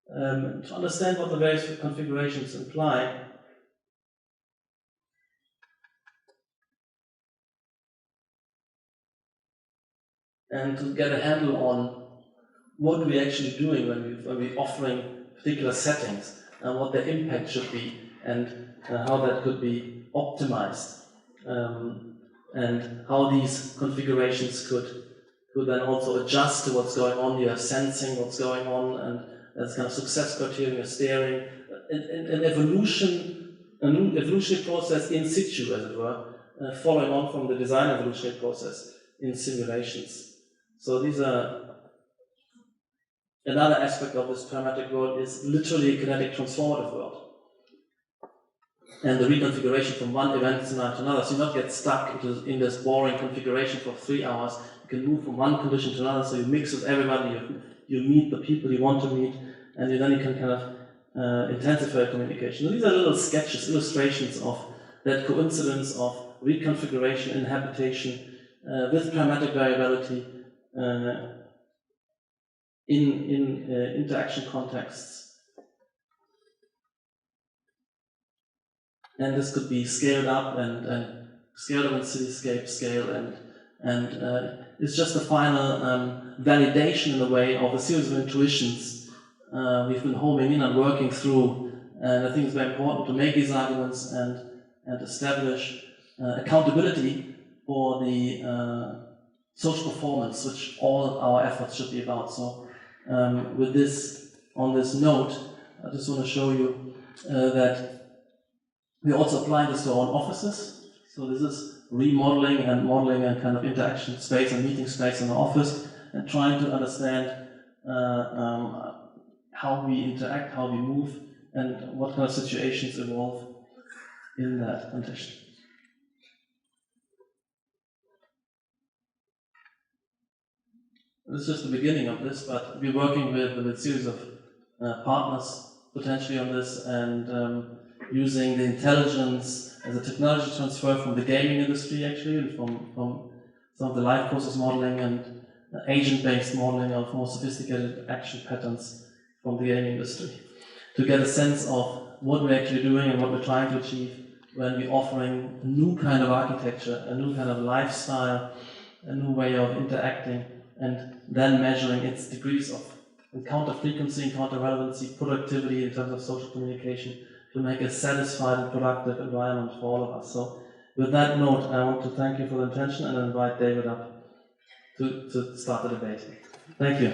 to understand what the various configurations imply. And to get a handle on what we're actually doing when we're offering particular settings, and what their impact should be, and how that could be optimized, and how these configurations could then also adjust to what's going on. You have sensing what's going on, and there's kind of success criteria, steering, an evolutionary process in situ, as it were, following on from the design evolutionary process in simulations. So these are another aspect of this parametric world is literally a kinetic transformative world. And the reconfiguration from one event scenario to another, so you not get stuck in this boring configuration for 3 hours. You can move from one condition to another, so you mix with everybody, you meet the people you want to meet, and then you can kind of intensify communication. So these are little sketches, illustrations of that coincidence of reconfiguration and habitation with parametric variability in interaction contexts. And this could be scaled up and scaled up in cityscape scale, and it's just a final validation in a way of a series of intuitions we've been homing in and working through. And I think it's very important to make these arguments and establish accountability for the social performance, which all our efforts should be about. So with this, on this note, I just want to show you that we're also applying this to our own offices. So this is remodeling and modeling and kind of interaction space and meeting space in the office, and trying to understand how we interact, how we move, and what kind of situations evolve in that condition. This is just the beginning of this, but we're working with a series of partners potentially on this, and using the intelligence as a technology transfer from the gaming industry, actually, and from some of the live process modeling and agent-based modeling of more sophisticated action patterns from the gaming industry, to get a sense of what we're actually doing and what we're trying to achieve when we're offering a new kind of architecture, a new kind of lifestyle, a new way of interacting, and then measuring its degrees of encounter frequency, encounter relevancy, productivity in terms of social communication, to make a satisfied and productive environment for all of us. So with that note, I want to thank you for the attention and invite David up to start the debate. Thank you.